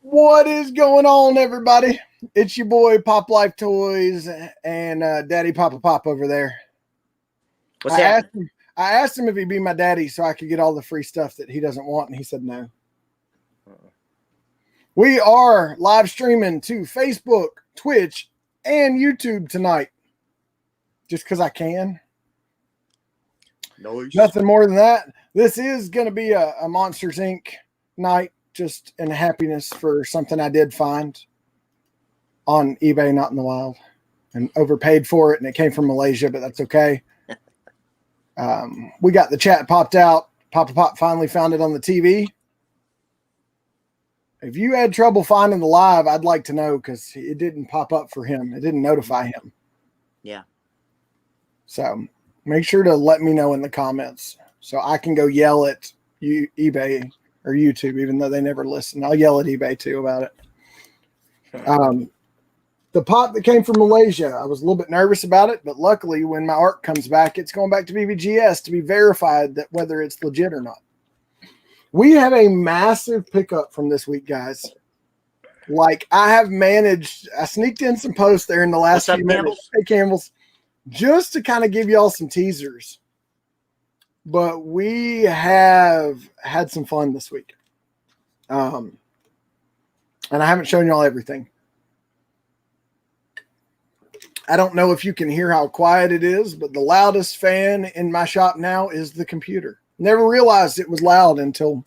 What is going on, everybody? It's your boy PapaPop and Daddy PapaPop over there. What's that? I asked him if he'd be my daddy so I could get all the free stuff that he doesn't want, and he said no. We are live streaming to Facebook, Twitch, and YouTube tonight. Just because I can. Nice. Nothing more than that. This is going to be a Monsters, Inc. night, just in happiness for something I did find on eBay, not in the wild, and overpaid for it, and it came from Malaysia, but that's okay. We got the chat popped out. PapaPop finally found it on the TV. If you had trouble finding the live, I'd like to know, because it didn't pop up for him. It didn't notify him. Yeah. So make sure to let me know in the comments so I can go yell at eBay or YouTube, even though they never listen. I'll yell at eBay too about it. The pot that came from Malaysia, I was a little bit nervous about it, but luckily when my art comes back, it's going back to VVGS to be verified that whether it's legit or not. We have a massive pickup from this week, guys. Like, I sneaked in some posts there in the last few minutes. Hey, Campbell's. Just to kind of give y'all some teasers. But we have had some fun this week. And I haven't shown y'all everything. I don't know if you can hear how quiet it is, but the loudest fan in my shop now is the computer. Never realized it was loud until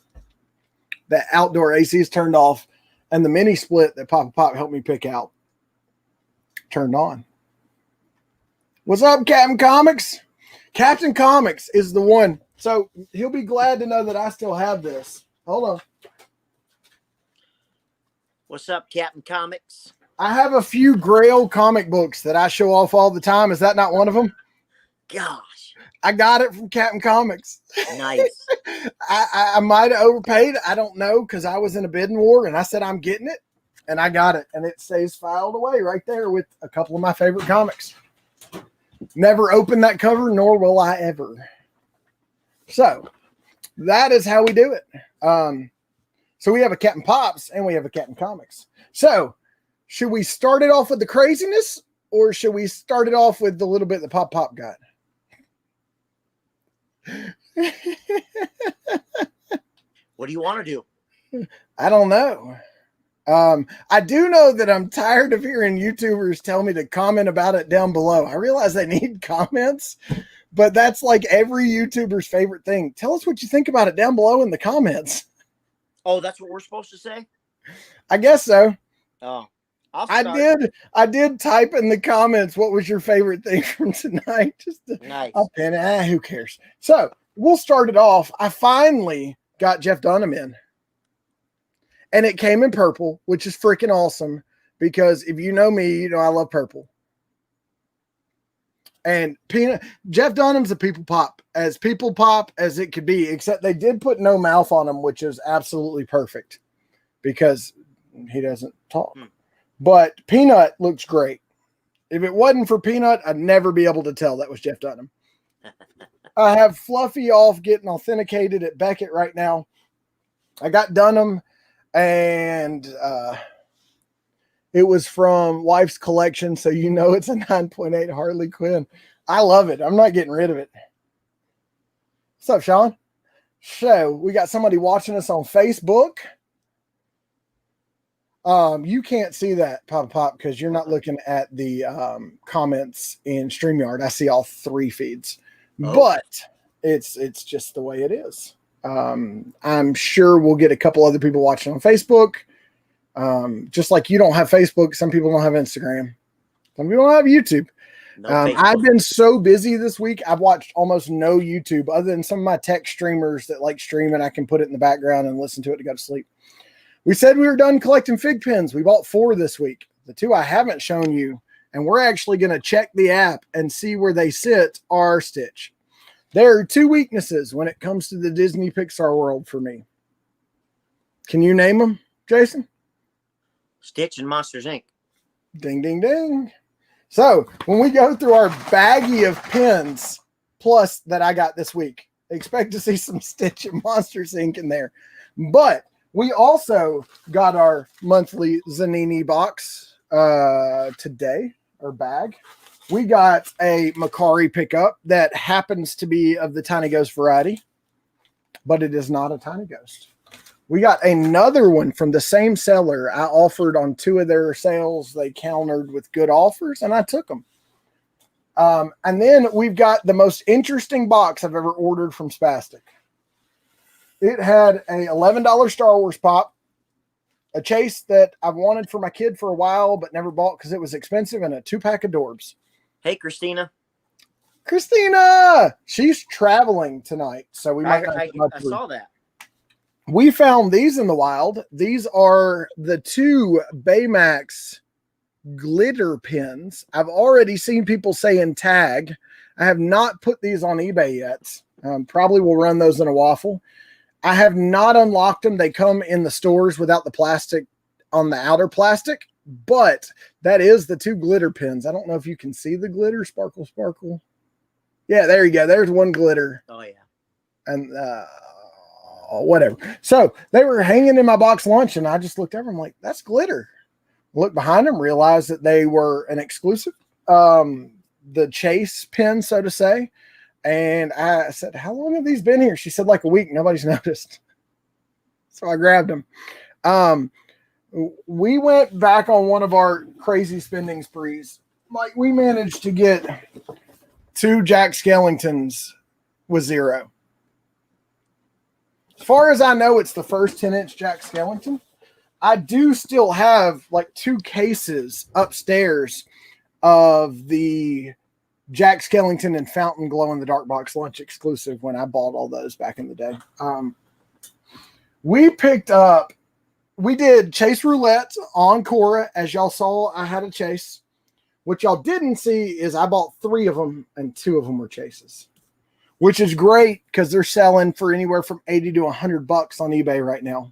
the outdoor AC is turned off and the mini split that PapaPop helped me pick out turned on. What's up, Captain Comics? Captain Comics is the one. So he'll be glad to know that I still have this. Hold on. What's up, Captain Comics? I have a few Grail comic books that I show off all the time. Is that not one of them? Gosh. I got it from Captain Comics. Nice. I might have overpaid. I don't know, because I was in a bidding war and I said I'm getting it. And I got it. And it stays filed away right there with a couple of my favorite comics. Never opened that cover, nor will I ever. So that is how we do it. So we have a Captain Pops and we have a Captain Comics. So should we start it off with the craziness, or should we start it off with the little bit that PapaPop got? What do you want to do? I don't know. I do know that I'm tired of hearing YouTubers tell me to comment about it down below. I realize they need comments, but that's like every YouTuber's favorite thing. Tell us what you think about it down below in the comments. Oh, that's what we're supposed to say? I guess so. Oh, I did type in the comments what was your favorite thing from tonight. Just to, nice. Who cares? So we'll start it off. I finally got Jeff Dunham in. And it came in purple, which is freaking awesome, because if you know me, you know I love purple. And Jeff Dunham's a people pop as it could be, except they did put no mouth on him, which is absolutely perfect because he doesn't talk. But Peanut looks great. If it wasn't for Peanut, I'd never be able to tell that was Jeff Dunham. I have Fluffy off getting authenticated at Beckett right now. I got Dunham. And it was from Wife's Collection, so you know it's a 9.8 Harley Quinn. I love it. I'm not getting rid of it. What's up, Sean? So we got somebody watching us on Facebook. You can't see that, PapaPop, because you're not looking at the comments in StreamYard. I see all three feeds, but it's just the way it is. I'm sure we'll get a couple other people watching on Facebook. Just like you don't have Facebook, some people don't have Instagram. Some people don't have YouTube. No I've been so busy this week. I've watched almost no YouTube other than some of my tech streamers that like stream, and I can put it in the background and listen to it to go to sleep. We said we were done collecting fig pins. We bought 4 this week. The 2 I haven't shown you, and we're actually going to check the app and see where they sit, are Stitch. There are 2 weaknesses when it comes to the Disney Pixar world for me. Can you name them, Jason? Stitch and Monsters, Inc. Ding, ding, ding. So when we go through our baggie of pins plus that I got this week, expect to see some Stitch and Monsters, Inc. in there. But We also got our monthly Zanini box today, or bag. We got a Macari pickup that happens to be of the Tiny Ghost variety, but it is not a Tiny Ghost. We got another one from the same seller. I offered on 2 of their sales. They countered with good offers, and I took them. And then we've got the most interesting box I've ever ordered from Spastic. It had a $11 Star Wars pop, a chase that I've wanted for my kid for a while but never bought because it was expensive, and a 2-pack of Dorbs. Hey, Christina. Christina! She's traveling tonight, so we might I saw that. We found these in the wild. These are the 2 Baymax glitter pins. I've already seen people saying tag. I have not put these on eBay yet. Probably will run those in a waffle. I have not unlocked them. They come in the stores without the plastic on the outer plastic, but that is the 2 glitter pins. I don't know if you can see the glitter. Sparkle, sparkle. Yeah, there you go. There's one glitter. Oh, yeah. And whatever. So they were hanging in my box lunch, and I just looked over. I'm like, that's glitter. Looked behind them, realized that they were an exclusive, the chase pin, so to say. And I said, how long have these been here? She said, like a week. Nobody's noticed. So I grabbed them. We went back on one of our crazy spending sprees. Like, we managed to get 2 Jack Skellingtons with 0. As far as I know, it's the first 10-inch Jack Skellington. I do still have like 2 cases upstairs of the Jack Skellington and Fountain Glow in the Dark Box lunch exclusive when I bought all those back in the day. We did chase roulette on Cora. As y'all saw, I had a chase. What y'all didn't see is I bought 3 of them, and 2 of them were chases, which is great because they're selling for anywhere from $80 to $100 on eBay right now.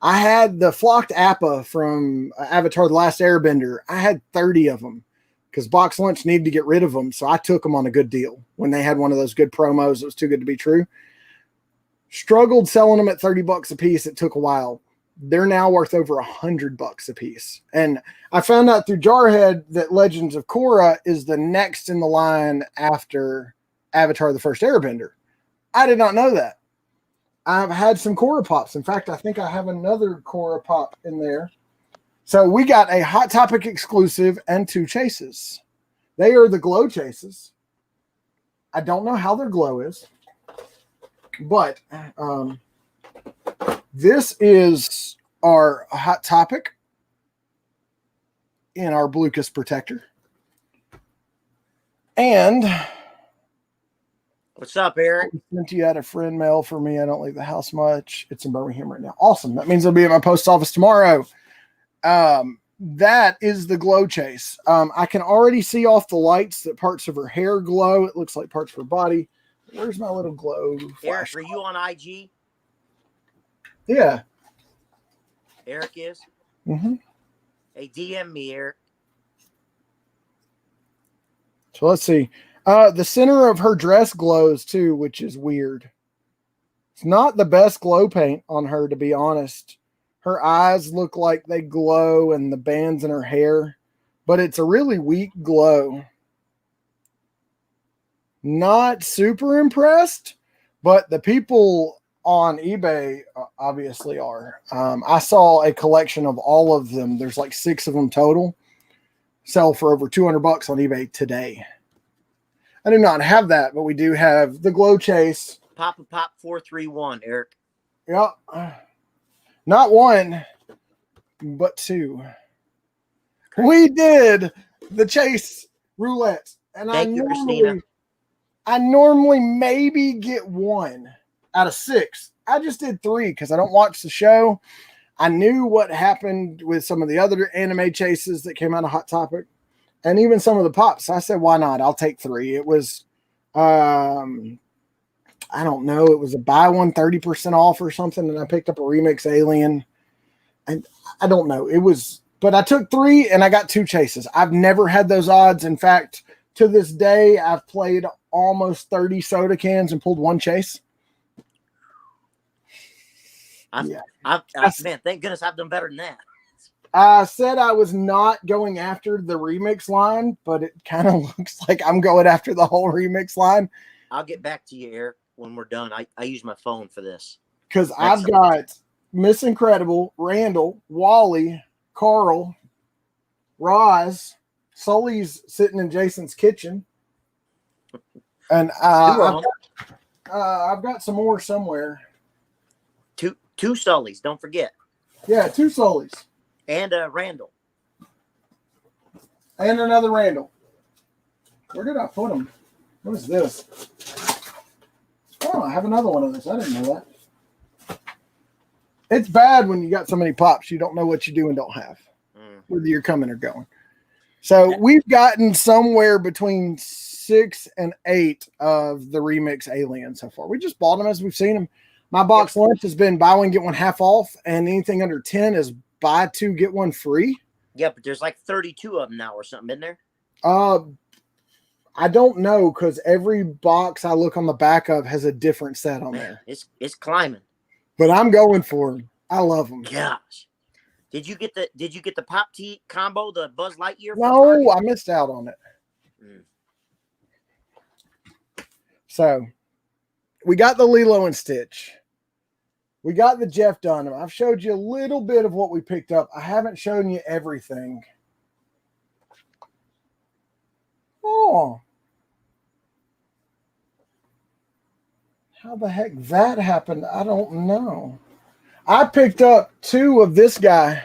I had the flocked Appa from Avatar The Last Airbender. I had 30 of them because Box Lunch needed to get rid of them, so I took them on a good deal when they had one of those good promos. It was too good to be true. Struggled selling them at $30 a piece. It took a while. They're now worth over $100 a piece. And I found out through Jarhead that Legends of Korra is the next in the line after Avatar The First Airbender. I did not know that. I've had some Korra pops. In fact, I think I have another Korra pop in there. So we got a Hot Topic exclusive and 2 chases. They are the glow chases. I don't know how their glow is, but this is our Hot Topic in our Blucas protector. And what's up, Eric? Since you had a friend mail for me, I don't leave the house much. It's in Birmingham right now. Awesome. That means it'll be at my post office tomorrow. That is the glow chase. I can already see off the lights that parts of her hair glow. It looks like parts of her body. Where's my little glow Eric, flash? are you on IG? Yeah. Eric is? Mm-hmm. Hey, DM me, Eric. So let's see. The center of her dress glows too, which is weird. It's not the best glow paint on her, to be honest. Her eyes look like they glow and the bands in her hair, but it's a really weak glow. Not super impressed, but the people on eBay obviously are. I saw a collection of all of them. There's like 6 of them total. Sell for over $200 on eBay today. I do not have that, but we do have the glow chase. PapaPop 431, Eric. Yep. Not 1, but 2. We did the chase roulette. And Thank you, Christina. I normally maybe get 1 out of 6. I just did 3 because I don't watch the show. I knew what happened with some of the other anime chases that came out of Hot Topic. And even some of the pops. I said, why not? I'll take 3. It was, I don't know. It was a buy one 30% off or something. And I picked up a Remix Alien. And I don't know. It was, but I took 3 and I got 2 chases. I've never had those odds. In fact, to this day, I've played almost 30 soda cans and pulled 1 chase. Yeah. Man, thank goodness I've done better than that. I said I was not going after the remix line, but it kind of looks like I'm going after the whole remix line. I'll get back to you, Eric, when we're done. I use my phone for this. Because I've got Miss Incredible, Randall, Wally, Carl, Roz, Sully's sitting in Jason's kitchen. And I've got some more somewhere. Two Sullys, don't forget. Yeah, 2 Sullys. And Randall. And another Randall. Where did I put them? What is this? Oh, I have another one of this. I didn't know that. It's bad when you got so many pops. You don't know what you do and don't have. Whether you're coming or going. So we've gotten somewhere between 6 and 8 of the remix aliens so far. We just bought them as we've seen them. My box lunch has been buy one, get one half off. And anything under 10 is buy 2, get 1 free. Yeah, but there's like 32 of them now or something in there. I don't know because every box I look on the back of has a different set on there. It's climbing. But I'm going for them. I love them. Gosh. Did you get the Pop Tea combo, the Buzz Lightyear? No, I missed out on it. So we got the Lilo and Stitch. We got the Jeff Dunham. I've showed you a little bit of what we picked up. I haven't shown you everything. Oh. How the heck that happened, I don't know. I picked up 2 of this guy.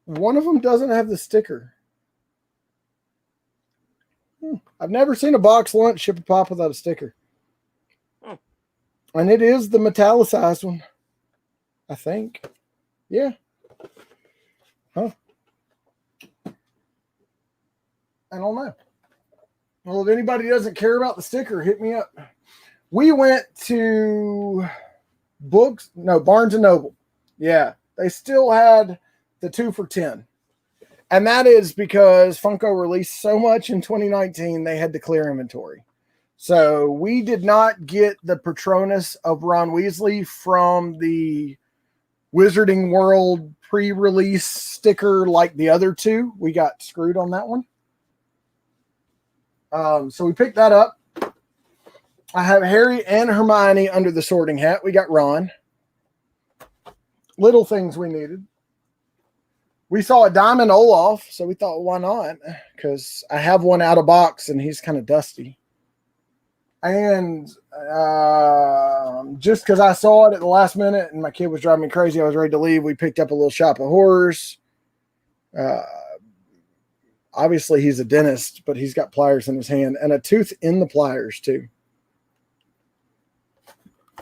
One of them doesn't have the sticker. I've never seen a box lunch ship a pop without a sticker. And it is the metallicized one, I think. Yeah. Huh. I don't know. Well, if anybody doesn't care about the sticker, hit me up. We went to Barnes & Noble. Yeah. They still had the 2 for $10. And that is because Funko released so much in 2019, they had to clear inventory. So we did not get the Patronus of Ron Weasley from the Wizarding World pre-release sticker like the other 2. We got screwed on that one. So we picked that up. I have Harry and Hermione under the Sorting Hat. We got Ron. Little things we needed. We saw a Diamond Olaf, so we thought, why not? Because I have one out of box, and he's kind of dusty. And just because I saw it at the last minute, and my kid was driving me crazy, I was ready to leave. We picked up a little Shop of Horrors. Obviously, he's a dentist, but he's got pliers in his hand, and a tooth in the pliers, too.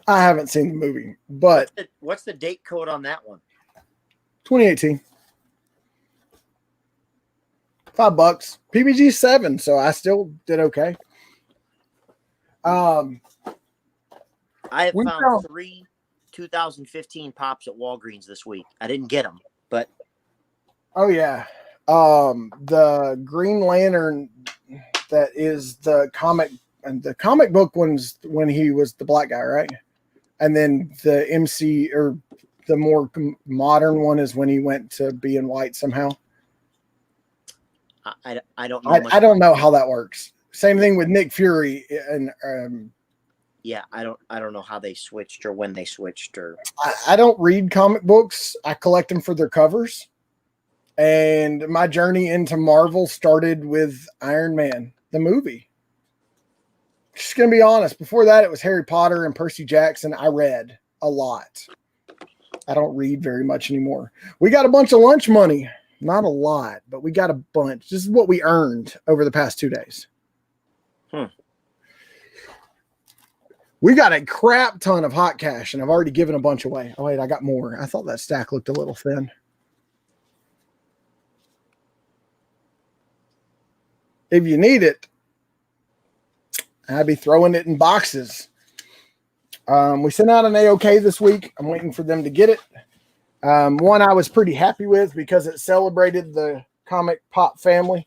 I haven't seen the movie, but... What's the date code on that one? 2018. $5. PBG 7, so I still did okay. I have found 3 2015 pops at Walgreens this week. I didn't get them, but... Oh, yeah. The Green Lantern that is the comic book one's when he was the black guy, right? And then the MC or the more modern one is when he went to being white somehow. I don't know. I don't know how that works. Same thing with Nick Fury and yeah, I don't know how they switched or when they switched or I don't read comic books. I collect them for their covers. And my journey into Marvel started with Iron Man, the movie. Just going to be honest. Before that, it was Harry Potter and Percy Jackson. I read a lot. I don't read very much anymore. We got a bunch of lunch money. Not a lot, but we got a bunch. This is what we earned over the past 2 days. We got a crap ton of hot cash, and I've already given a bunch away. Oh, wait, I got more. I thought that stack looked a little thin. If you need it, I'd be throwing it in boxes. We sent out an AOK this week. I'm waiting for them to get it. One I was pretty happy with because it celebrated the comic pop family,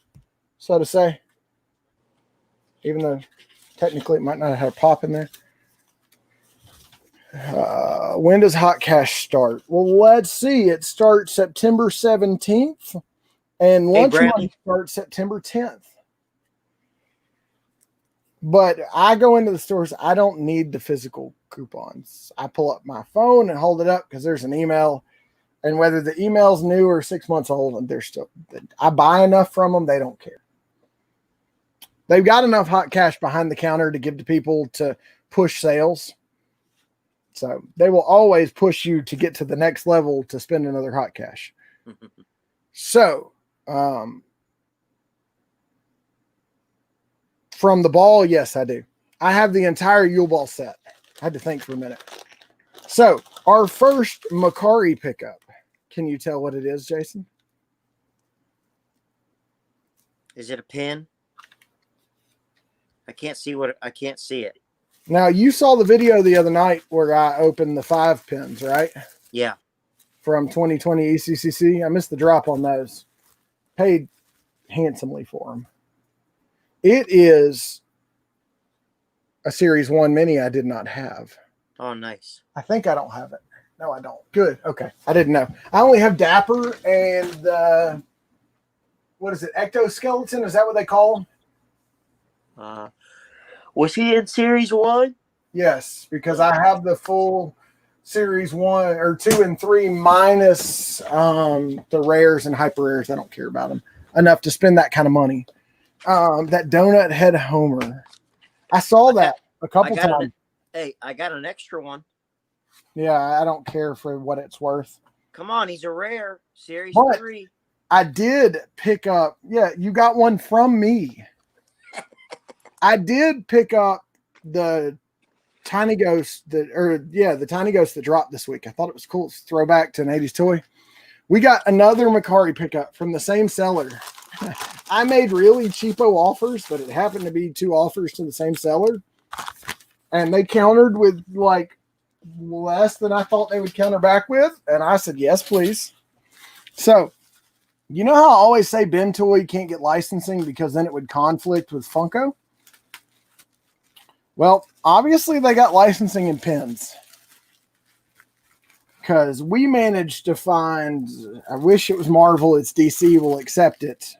so to say. Even though technically it might not have had a pop in there. When does Hot Cash start? Well, let's see. It starts September 17th, and lunch money starts September 10th. But I go into the stores. I don't need the physical coupons. I pull up my phone and hold it up because there's an email. And whether the email's new or 6 months old, they're still, I buy enough from them. They don't care. They've got enough hot cash behind the counter to give to people to push sales. So they will always push you to get to the next level to spend another hot cash. So, from the ball, yes, I do. I have the entire Yule Ball set. I had to think for a minute. So, our first Macari pickup. Can you tell what it is, Jason? Is it a pin? I can't see it. Now, you saw the video the other night where I opened the 5 pins, right? Yeah. From 2020 ECCC. I missed the drop on those. Paid handsomely for them. It is a Series 1 Mini I did not have. Oh, nice. I think I don't have it. No, I don't. Good. Okay. I didn't know. I only have Dapper and what is it? Ectoskeleton? Is that what they call them? Was he in Series 1? Yes, because I have the full Series 1 or 2 and 3 minus the rares and hyper rares. I don't care about them enough to spend that kind of money. That donut head Homer. I saw that a couple times. I got an extra one. Yeah, I don't care for what it's worth. Come on, he's a rare. Series 3. I did pick up. Yeah, you got one from me. I did pick up the Tiny Ghost the Tiny Ghost that dropped this week. I thought it was cool. It's a throwback to an 80s toy. We got another Macari pickup from the same seller. I made really cheapo offers, but it happened to be 2 offers to the same seller. And they countered with like less than I thought they would counter back with. And I said, yes, please. So, you know how I always say Ben Toy can't get licensing because then it would conflict with Funko? Well, obviously they got licensing in pins. Because we managed to find, I wish it was Marvel, it's DC, will accept it.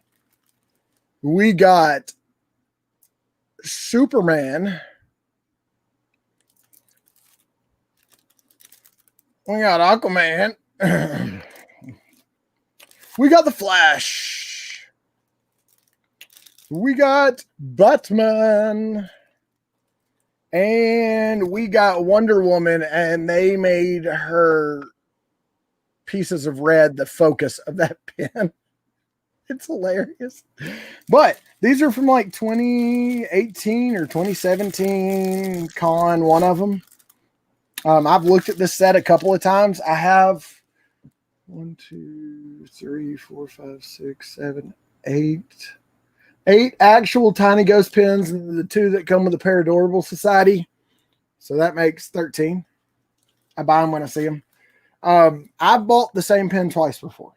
We got Superman. We got Aquaman. We got the Flash. We got Batman. And we got Wonder Woman, and they made her pieces of red the focus of that pin. It's hilarious. But these are from like 2018 or 2017 con, one of them. I've looked at this set a couple of times. I have 1, 2, 3, 4, 5, 6, 7, 8 actual Tiny Ghost pins, and the 2 that come with the Paradorable Society. So that makes 13. I buy them when I see them. I bought the same pin twice before.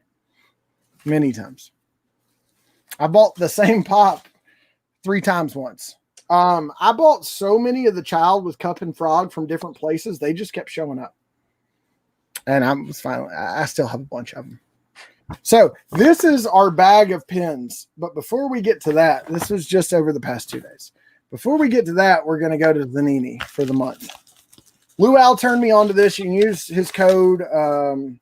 Many times. I bought the same pop 3 times once. I bought so many of the Child with Cup and Frog from different places. They just kept showing up. And I was fine. I still have a bunch of them. So this is our bag of pins. But before we get to that, this was just over the past 2 days. Before we get to that, we're going to go to Zanini for the month. Luau turned me on to this. You can use his code and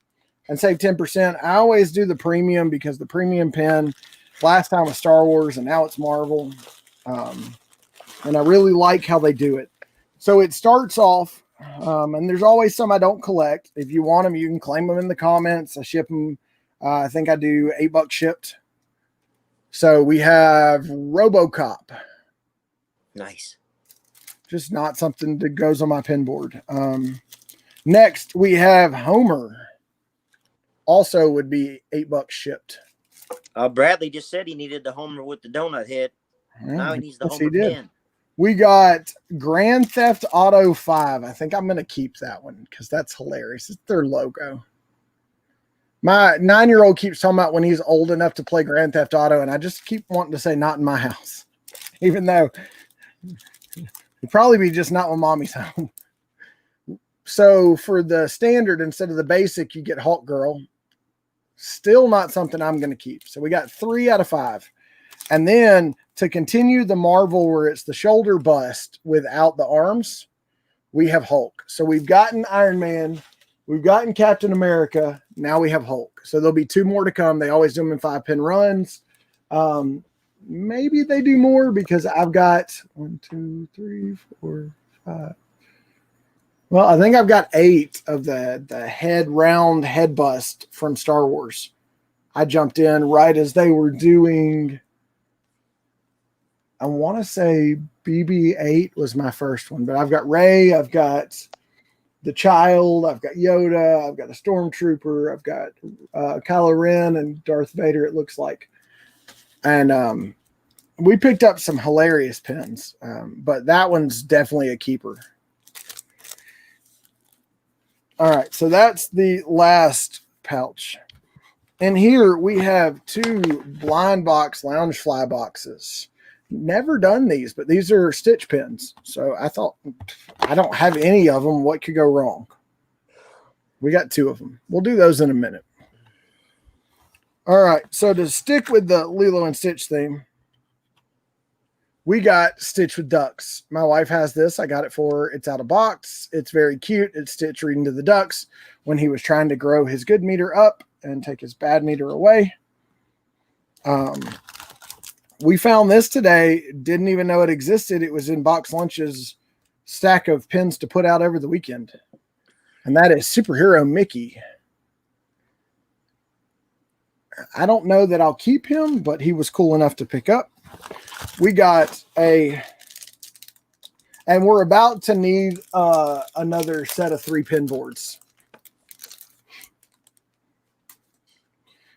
save 10%. I always do the premium because the premium pin last time was Star Wars and now it's Marvel. And I really like how they do it. So it starts off, and there's always some I don't collect. If you want them, you can claim them in the comments. I ship them. I think I do $8 shipped. So we have RoboCop. Nice. Just not something that goes on my pin board. Next, we have Homer. Also would be $8 shipped. Bradley just said he needed the Homer with the donut head. Now he needs the Homer pin. We got Grand Theft Auto 5. I think I'm going to keep that one because that's hilarious. It's their logo. My 9-year-old keeps talking about when he's old enough to play Grand Theft Auto, and I just keep wanting to say not in my house, even though it'd probably be just not when mommy's home. So for the standard, instead of the basic, you get Hulk Girl. Still not something I'm going to keep. So we got 3 out of 5. And then to continue the Marvel where it's the shoulder bust without the arms, we have Hulk. So we've gotten Iron Man, we've gotten Captain America, now we have Hulk. So there'll be 2 more to come. They always do them in 5-pin runs. Maybe they do more because I've got 1, 2, 3, 4, 5. Well, I think I've got 8 of the round head bust from Star Wars. I jumped in right as they were doing, I want to say BB-8 was my first one, but I've got Rey, I've got the Child, I've got Yoda, I've got a Stormtrooper, I've got Kylo Ren and Darth Vader, it looks like. And we picked up some hilarious pins, but that one's definitely a keeper. All right, so that's the last pouch. And here we have 2 blind box lounge fly boxes. Never done these, but these are stitch pins. So I thought, I don't have any of them. What could go wrong? We got 2 of them. We'll do those in a minute. All right, so to stick with the Lilo and Stitch theme, we got Stitch with ducks. My wife has this. I got it for her. It's out of box. It's very cute. It's Stitch reading to the ducks when he was trying to grow his good meter up and take his bad meter away. We found this today. Didn't even know it existed. It was in Box Lunch's stack of pins to put out over the weekend. And that is Superhero Mickey. I don't know that I'll keep him, but he was cool enough to pick up. We got and we're about to need another set of 3-pin boards.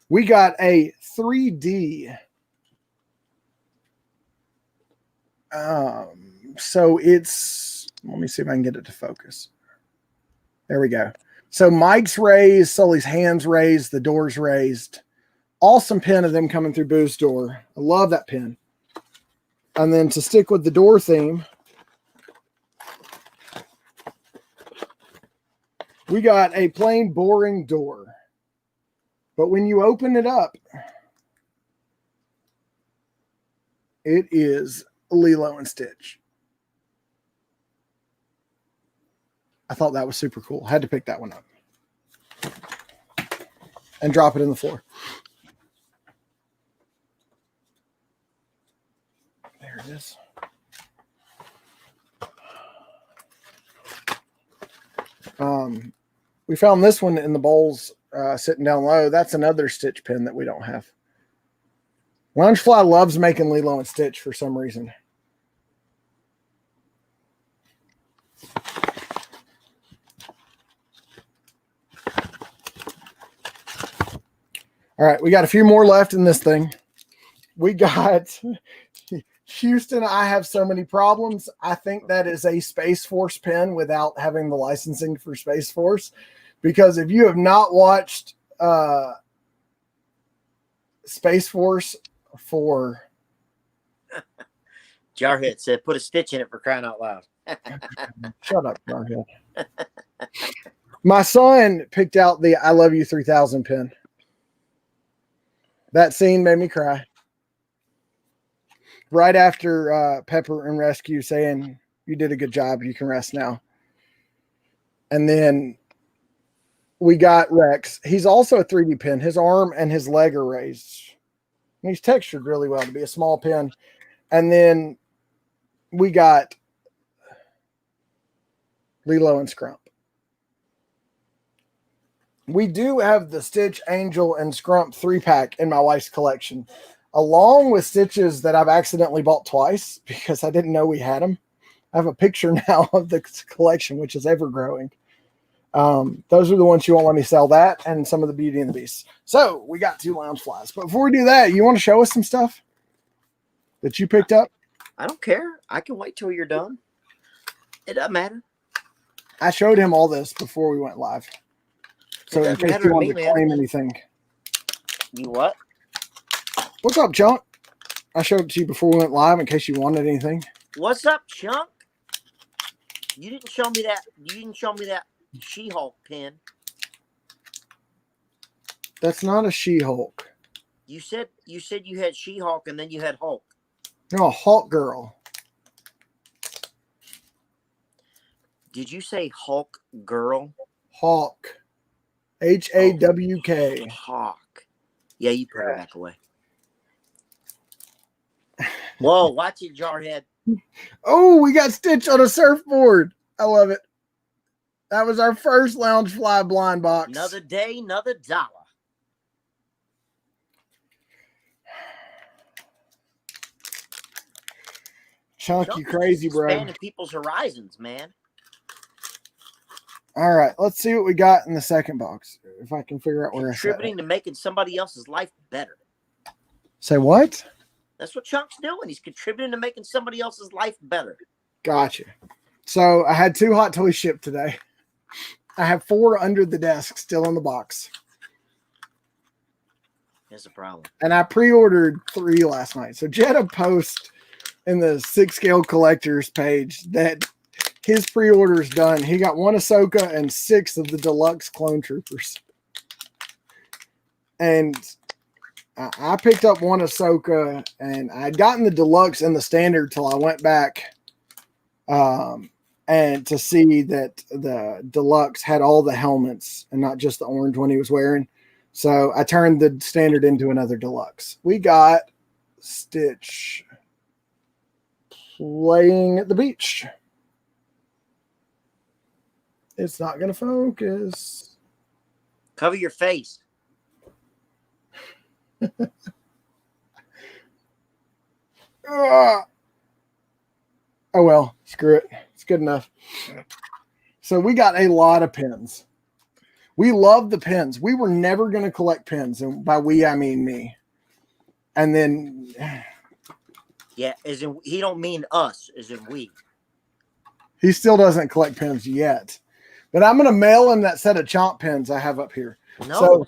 We got a 3D. So it's, let me see if I can get it to focus. There we go. So Mike's raised, Sully's hands raised, the door's raised. Awesome pin of them coming through Boo's door. I love that pin. And then to stick with the door theme, we got a plain boring door. But when you open it up, it is Lilo and Stitch. I thought that was super cool. Had to pick that one up and drop it in the floor. There it is. We found this one in the bowls sitting down low. That's another Stitch pin that we don't have. Loungefly loves making Lilo and Stitch for some reason. All right, we got a few more left in this thing. We got Houston. I have so many problems. I think that is a Space Force pin without having the licensing for Space Force. Because if you have not watched Space Force for... Jarhead said, put a stitch in it for crying out loud. Shut up, Jarhead. My son picked out the I Love You 3000 pin. That scene made me cry. Right after Pepper and Rescue saying, you did a good job, you can rest now. And then we got Rex. He's also a 3D pin. His arm and his leg are raised. And he's textured really well to be a small pin. And then we got Lilo and Scrump. We do have the Stitch, Angel, and Scrump 3-pack in my wife's collection, along with Stitches that I've accidentally bought twice because I didn't know we had them. I have a picture now of the collection, which is ever growing. Those are the ones you won't let me sell, that and some of the Beauty and the Beast. So we got 2 Loungeflies. But before we do that, you want to show us some stuff that you picked up? I don't care. I can wait till you're done. It doesn't matter. I showed him all this before we went live. So in case you wanted to claim anything. You what? What's up, Chunk? I showed it to you before we went live in case you wanted anything. What's up, Chunk? You didn't show me that. You didn't show me that She-Hulk pin. That's not a She-Hulk. You said you had She-Hulk and then you had Hulk. No, Hulk girl. Did you say Hulk girl? Hawk. Hawk. Hawk. Yeah, you put her back away. Whoa, watch it, Jarhead. Oh, we got Stitch on a surfboard. I love it. That was our first Loungefly blind box. Another day, another dollar. Chunky crazy, bro. Expanding people's horizons, man. All right, let's see what we got in the second box. If I can figure out where Contributing to making somebody else's life better. Say what? That's what Chunk's doing. He's contributing to making somebody else's life better. Gotcha. So I had 2 Hot Toys shipped today. I have 4 under the desk still in the box. There's a problem. And I pre-ordered 3 last night. So Jetta post in the 6 Scale Collectors page that his pre-order is done. He got 1 Ahsoka and 6 of the deluxe clone troopers. And I picked up 1 Ahsoka, and I'd gotten the deluxe and the standard till I went back and to see that the deluxe had all the helmets and not just the orange one he was wearing. So I turned the standard into another deluxe. We got Stitch playing at the beach. It's not going to focus. Cover your face. Oh well, screw it. It's good enough. So we got a lot of pins. We love the pins. We were never going to collect pins, and by we I mean me. And then, yeah, as in he don't mean us, as in we. He still doesn't collect pins yet, but I'm going to mail him that set of Chomp pins I have up here. No. So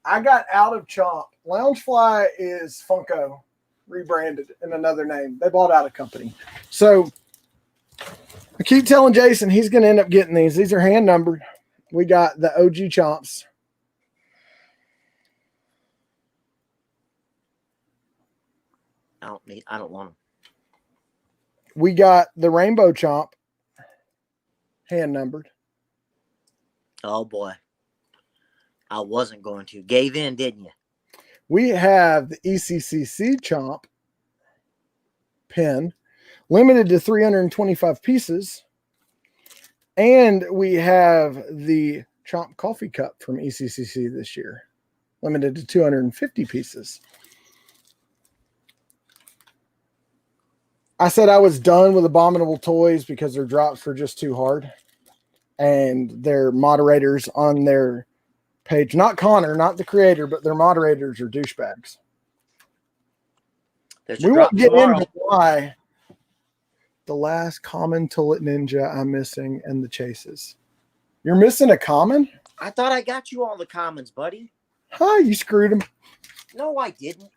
I got out of Chomp. Loungefly is Funko, rebranded in another name. They bought out a company. So I keep telling Jason he's going to end up getting these. These are hand numbered. We got the OG Chomps. I don't want them. We got the Rainbow Chomp, hand numbered. Oh boy. I wasn't going to. Gave in, didn't you? We have the ECCC Chomp pin, limited to 325 pieces. And we have the Chomp coffee cup from ECCC this year, limited to 250 pieces. I said I was done with Abominable Toys because their drops were just too hard. And their moderators on their page, not Connor, not the creator, but their moderators are douchebags. We won't get into why. The last common Tullet Ninja I'm missing and the chases. You're missing a common? I thought I got you all the commons, buddy. Huh, you screwed him. No, I didn't.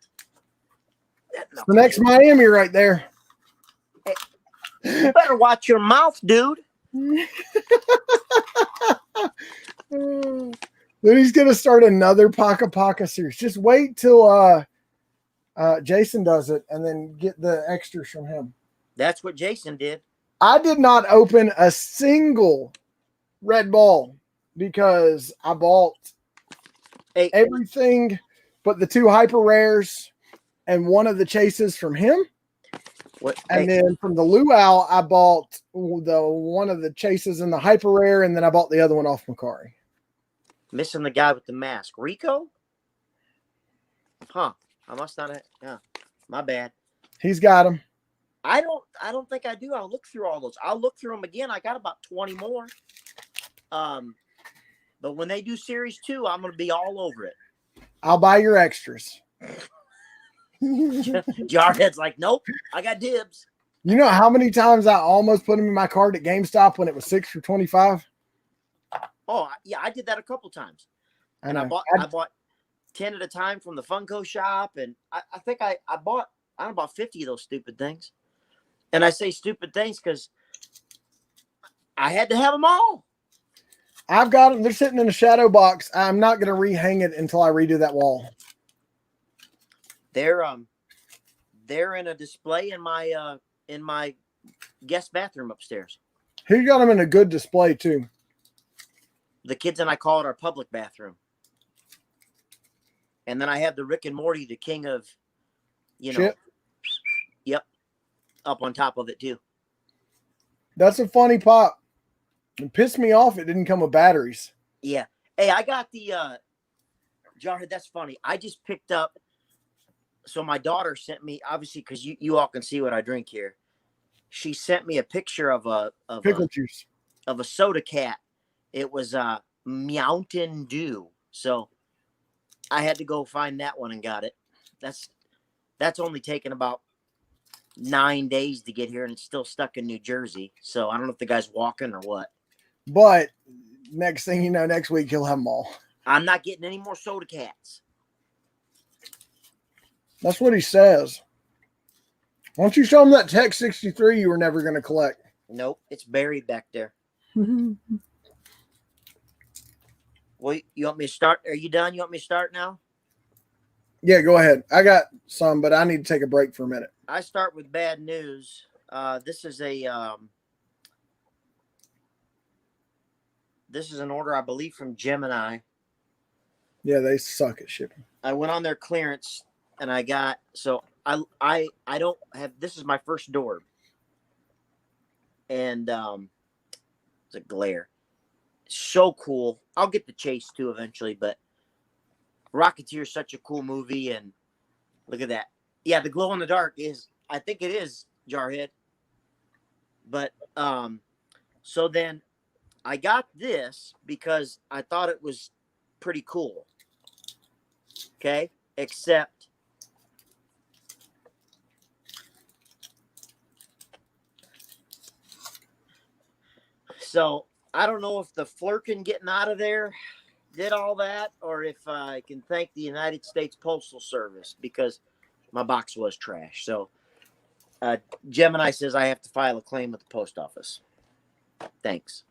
The next Miami right there. Hey, you better watch your mouth, dude. Then he's going to start another PapaPop series. Just wait till Jason does it and then get the extras from him. That's what Jason did. I did not open a single red ball because I bought everything but the 2 hyper rares and 1 of the chases from him. And then from the luau, I bought the 1 of the chases and the hyper rare, and then I bought the other one off Macari. Missing the guy with the mask. Rico? Huh. I must not have. Yeah. My bad. He's got him. I don't think I do. I'll look through all those. I'll look through them again. I got about 20 more. But when they do series 2, I'm going to be all over it. I'll buy your extras. Jarhead's like, nope, I got dibs. You know how many times I almost put them in my cart at GameStop when it was 6 for $25? Oh, yeah, I did that a couple times. And I bought 10 at a time from the Funko shop. And I think I bought about 50 of those stupid things. And I say stupid things because I had to have them all. I've got them. They're sitting in a shadow box. I'm not going to rehang it until I redo that wall. They're in a display in my guest bathroom upstairs. He got them in a good display too. The kids and I call it our public bathroom. And then I have the Rick and Morty, the king of, Shit. Yep, up on top of it too. That's a funny pop. It pissed me off. It didn't come with batteries. Yeah. Hey, I got the Jarhead. That's funny. I just picked up. So my daughter sent me, obviously, because you all can see what I drink here. She sent me a picture of pickle juice of a soda cat. It was Mountain Dew. So I had to go find that one and got it. That's only taken about 9 days to get here, and it's still stuck in New Jersey. So I don't know if the guy's walking or what. But next thing you know, next week he'll have them all. I'm not getting any more soda cats. That's what he says. Why don't you show him that Tech 63 you were never going to collect? Nope, it's buried back there. Well, you want me to start? Are you done? You want me to start now? Yeah, go ahead. I got some, but I need to take a break for a minute. I start with bad news. This is an order, I believe, from Gemini. Yeah, they suck at shipping. I went on their clearance, and I got I don't have. This is my first door, and it's a glare. So cool. I'll get the Chase too eventually, but Rocketeer is such a cool movie, and look at that. Yeah, the glow in the dark is, I think it is Jarhead. But so then I got this because I thought it was pretty cool. Okay, except so I don't know if the flirkin getting out of there did all that, or if I can thank the United States Postal Service because my box was trash. So Gemini says I have to file a claim with the post office. Thanks.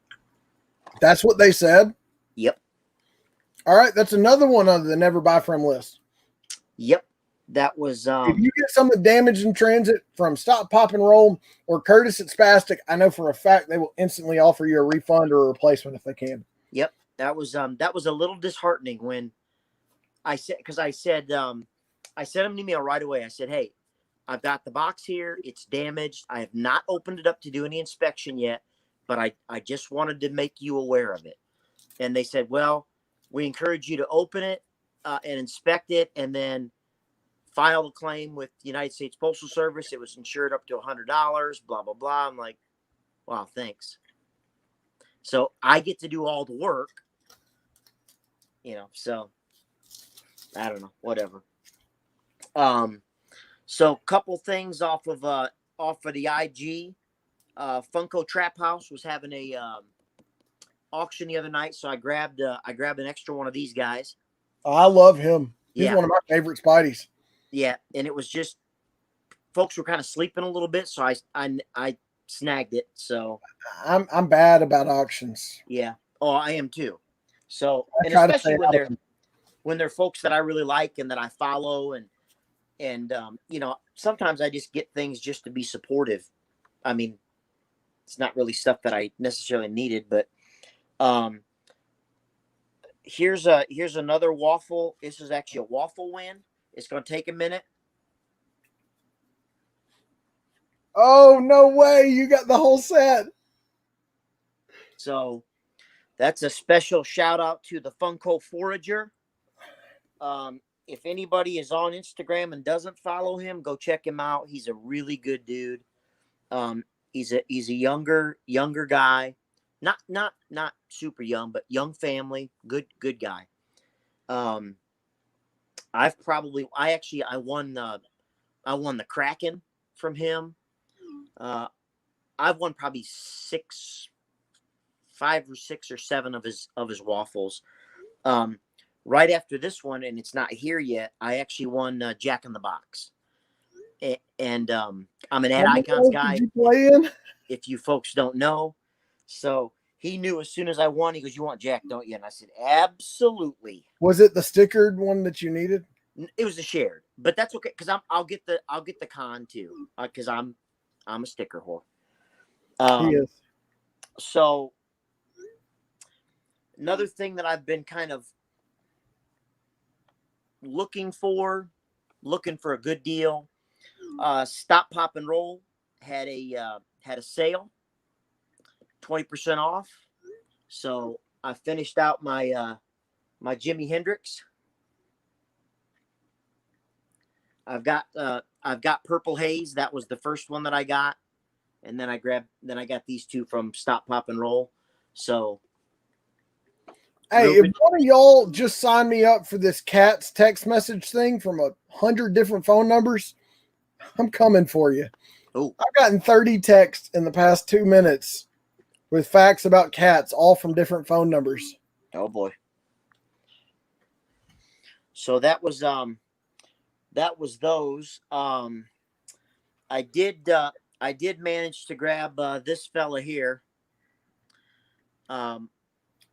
That's what they said? Yep. All right, that's another one on the never buy from list. Yep. That was if you get some of the damage in transit from Stop, Pop, and Roll or Curtis at Spastic, I know for a fact they will instantly offer you a refund or a replacement if they can. Yep. That was a little disheartening when I said, because I sent them an email right away. I said, hey, I've got the box here. It's damaged. I have not opened it up to do any inspection yet, but I just wanted to make you aware of it. And they said, well, we encourage you to open it and inspect it and then file a claim with the United States Postal Service. It was insured up to $100, blah, blah, blah. I'm like, wow, thanks. So I get to do all the work, so I don't know, whatever. So a couple things off of the IG. Funko Trap House was having a auction the other night, so I grabbed an extra one of these guys. I love him. He's one of my favorite Spideys. Yeah, and it was just folks were kind of sleeping a little bit, so I snagged it. So I'm bad about auctions. Yeah. Oh, I am too. So and especially when they're folks that I really like and that I follow and sometimes I just get things just to be supportive. I mean, it's not really stuff that I necessarily needed, but here's another waffle. This is actually a waffle win. It's going to take a minute. Oh, no way. You got the whole set. So that's a special shout out to the Funko Forager. If anybody is on Instagram and doesn't follow him, go check him out. He's a really good dude. He's a younger guy. Not super young, but young family. Good guy. I won the Kraken from him. I've won probably 5 or 6 or 7 of his waffles. Right after this one, and it's not here yet, I actually won Jack in the Box. And I'm an Ad Icons guy. Did you play in? If you folks don't know. So he knew as soon as I won. He goes, "You want Jack, don't you?" And I said, "Absolutely." Was it the stickered one that you needed? It was a shared, but that's okay because I'll get the con too because I'm a sticker whore. He is. So another thing that I've been kind of looking for a good deal. Stop, Pop, and Roll had a sale, 20% off. So I finished out my my Jimi Hendrix. I've got Purple Haze. That was the first one that I got, and then I got these two from Stop, Pop, and Roll. So, hey, if one of y'all just signed me up for this cat's text message thing from 100 different phone numbers, I'm coming for you. Oh, I've gotten 30 texts in the past 2 minutes with facts about cats, all from different phone numbers. Oh boy. So that was those. I did manage to grab this fella here.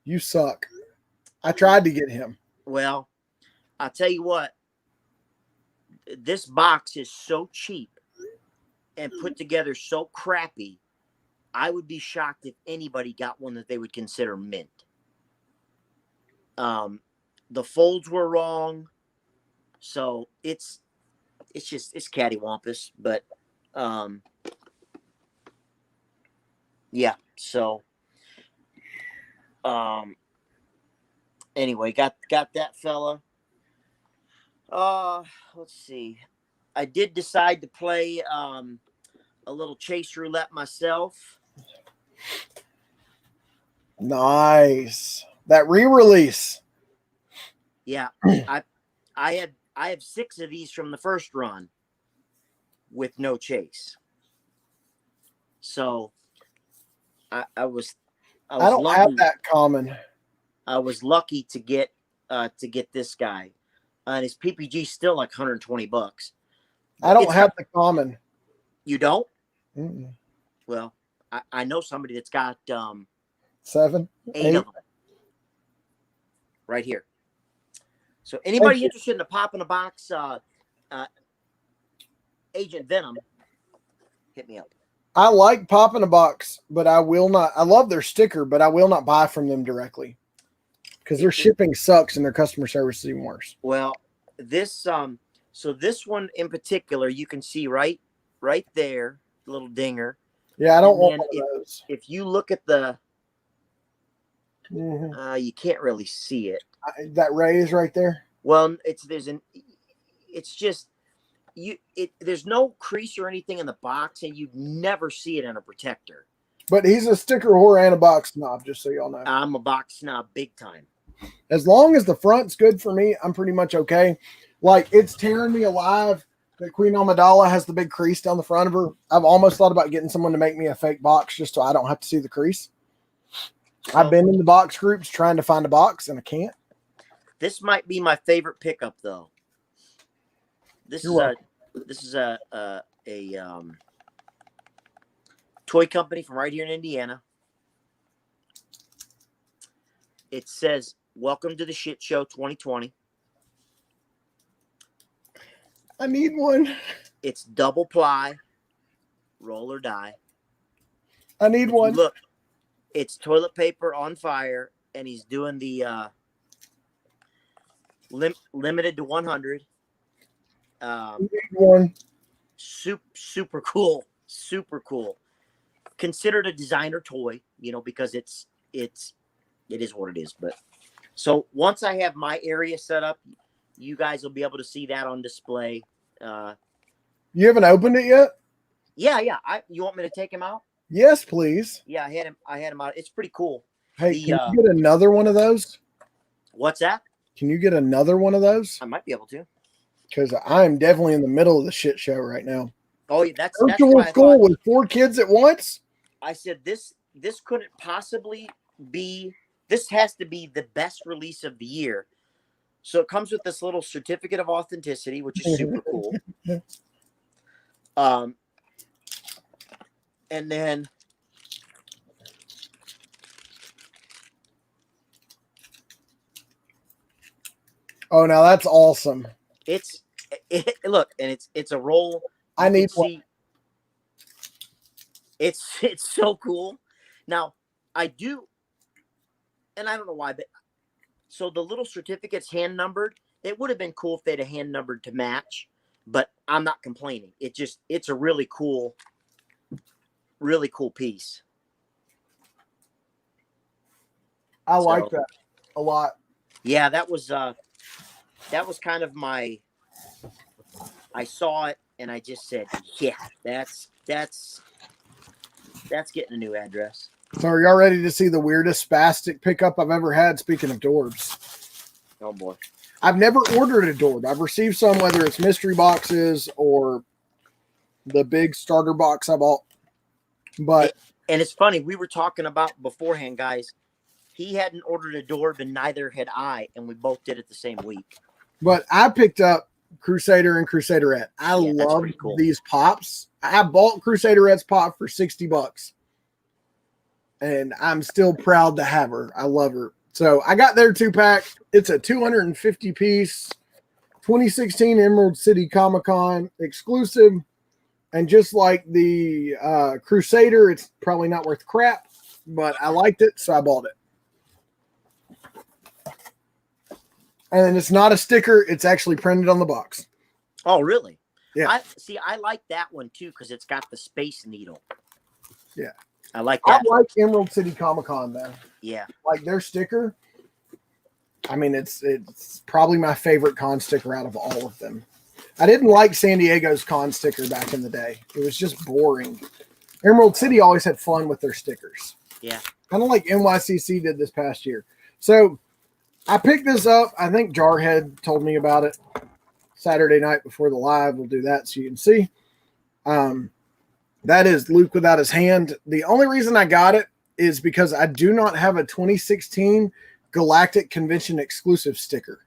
You suck. I tried to get him. Well, I'll tell you what. This box is so cheap and put together so crappy. I would be shocked if anybody got one that they would consider mint. The folds were wrong, so it's cattywampus. But yeah. So anyway, got that fella. Let's see. I did decide to play a little chase roulette myself. Nice. That re-release. Yeah, I have 6 of these from the first run with no chase. So I don't lucky. Have that common. I was lucky to get this guy, and his PPG still like $120. I don't have the common. You don't? Mm-mm. Well, I know somebody that's got 7, 8 of them right here. So anybody interested in the Pop in a Box Agent Venom, hit me up. I like Pop in a Box, but I will not. I love their sticker, but I will not buy from them directly because their shipping sucks and their customer service is even worse. Well, this so this one in particular, you can see right there, little dinger. Yeah, I don't want one of those. If you look at the, you can't really see it. That raise right there. Well, there's no crease or anything in the box, and you'd never see it in a protector. But he's a sticker whore and a box snob, just so y'all know. I'm a box snob big time. As long as the front's good for me, I'm pretty much okay. Like, it's tearing me alive that Queen Amidala has the big crease down the front of her. I've almost thought about getting someone to make me a fake box just so I don't have to see the crease. So, I've been in the box groups trying to find a box, and I can't. This might be my favorite pickup, though. This is a toy company from right here in Indiana. It says, "Welcome to the Shit Show 2020." I need one. It's double ply, roll or die. I need one. Look, it's toilet paper on fire, and he's doing the limited to 100. Need one. Super cool. Super cool. Considered a designer toy, because it is what it is. But so once I have my area set up, you guys will be able to see that on display. You haven't opened it yet? Yeah. You want me to take him out? Yes, please. Yeah, I had him out. It's pretty cool. Hey, can you get another one of those? What's that? Can you get another one of those? I might be able to. Because I'm definitely in the middle of the shit show right now. Oh, yeah, that's virtual school with 4 kids at once. I said this couldn't possibly be. This has to be the best release of the year. So it comes with this little certificate of authenticity, which is super cool. And then Oh, now that's awesome. Look, and it's a roll. I need one. It's so cool. Now I do, and I don't know why, but so the little certificates hand numbered. It would have been cool if they'd have hand numbered to match, but I'm not complaining. It's a really cool piece. I like that a lot. Yeah, that was kind of I saw it and I just said, yeah, that's getting a new address. So are y'all ready to see the weirdest spastic pickup I've ever had? Speaking of Dorbs. Oh boy. I've never ordered a Dorb. I've received some, whether it's mystery boxes or the big starter box I bought. But and it's funny, we were talking about beforehand, guys. He hadn't ordered a Dorb and neither had I, and we both did it the same week. But I picked up Crusader and Crusaderette. I love cool. These pops. I bought Crusaderette's pop for $60. And I'm still proud to have her. I love her. So I got their 2-pack. It's a 250-piece 2016 Emerald City Comic-Con exclusive. And just like the Crusader, it's probably not worth crap, but I liked it, so I bought it. And it's not a sticker. It's actually printed on the box. Oh, really? Yeah. I like that one, too, because it's got the Space Needle. Yeah. I like that. I like Emerald City Comic-Con, though. Yeah. Like their sticker. I mean, it's probably my favorite con sticker out of all of them. I didn't like San Diego's con sticker back in the day. It was just boring. Emerald City always had fun with their stickers. Yeah. Kind of like NYCC did this past year. So I picked this up. I think Jarhead told me about it Saturday night before the live. We'll do that so you can see. That is Luke without his hand. The only reason I got it is because I do not have a 2016 Galactic Convention exclusive sticker.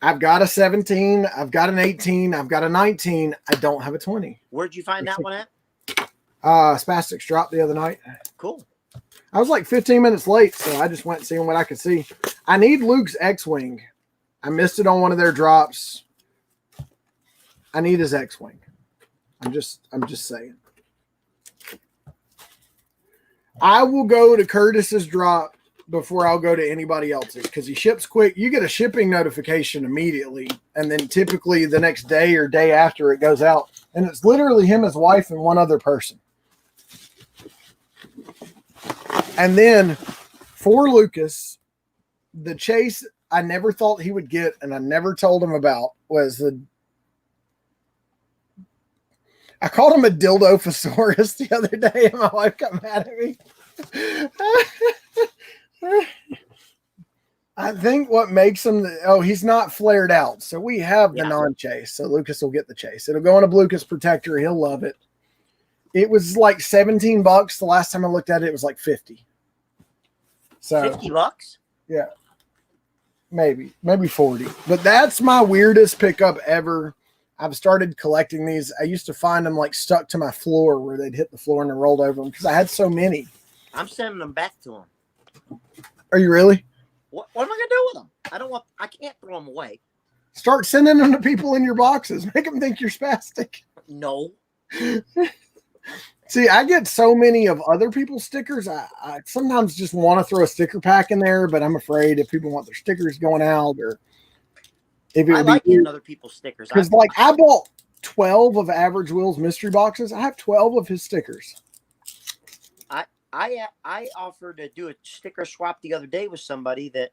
I've got a 17, I've got an 18, I've got a 19. I don't have a 20. Where'd you find that one at? Spastics dropped the other night. Cool. I was like 15 minutes late, so I just went seeing what I could see. I need Luke's X-Wing. I missed it on one of their drops. I need his X-Wing. I'm just saying. I will go to Curtis's drop before I'll go to anybody else's because he ships quick. You get a shipping notification immediately, and then typically the next day or day after it goes out, and it's literally him, his wife, and one other person. And then for Lucas, the chase I never thought he would get, and I never told him about, was I called him a Dildophosaurus the other day, and my wife got mad at me. I think what makes him, he's not flared out. So we have the non-chase. So Lucas will get the chase. It'll go in a Lucas protector. He'll love it. It was like $17. The last time I looked at it, it was like 50. So $50? Yeah. Maybe 40. But that's my weirdest pickup ever. I've started collecting these. I used to find them like stuck to my floor where they'd hit the floor and then rolled over them because I had so many. I'm sending them back to him. Are you really? What am I gonna do with them? I can't throw them away. Start sending them to people in your boxes. Make them think you're spastic. No. See, I get so many of other people's stickers. I sometimes just want to throw a sticker pack in there, but I'm afraid if people want their stickers going out or if it I like getting other people's stickers. Because like I bought 12 of Average Will's mystery boxes. I have 12 of his stickers. I offered to do a sticker swap the other day with somebody that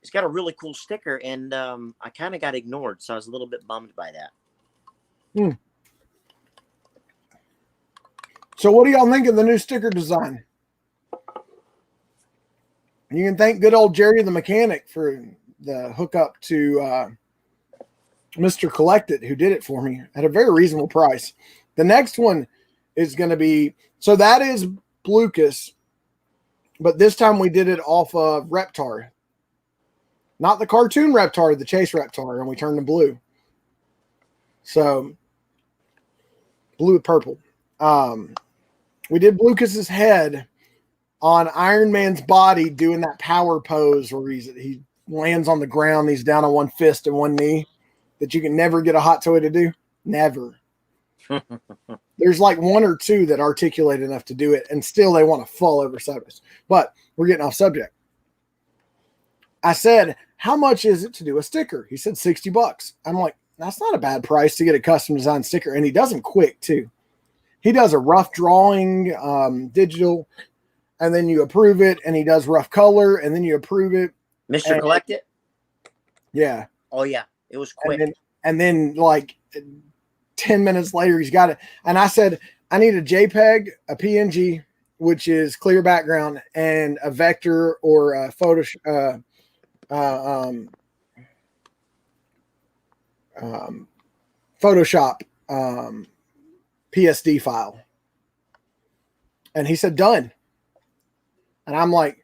it's got a really cool sticker, and I kind of got ignored, so I was a little bit bummed by that. So what do y'all think of the new sticker design? You can thank good old Jerry the mechanic for the hookup to Mr. Collect It, who did it for me at a very reasonable price. The next one is going to be, so that is Lucas, but this time we did it off of Reptar. Not the cartoon Reptar, the chase Reptar, and we turned them blue. So, blue with purple. We did Lucas's head on Iron Man's body doing that power pose where he lands on the ground. He's down on one fist and one knee that you can never get a hot toy to do. Never. There's like one or two that articulate enough to do it, and still they want to fall over sideways. But we're getting off subject. I said, how much is it to do a sticker? He said $60. I'm like, that's not a bad price to get a custom design sticker. And he does them quick too. He does a rough drawing, digital, and then you approve it, and he does rough color, and then you approve it. Mr. Collect It? Yeah. Oh, yeah. It was quick. And then like 10 minutes later, he's got it. And I said, I need a JPEG, a PNG, which is clear background, and a vector or a Photoshop PSD file. And he said, done. And I'm like,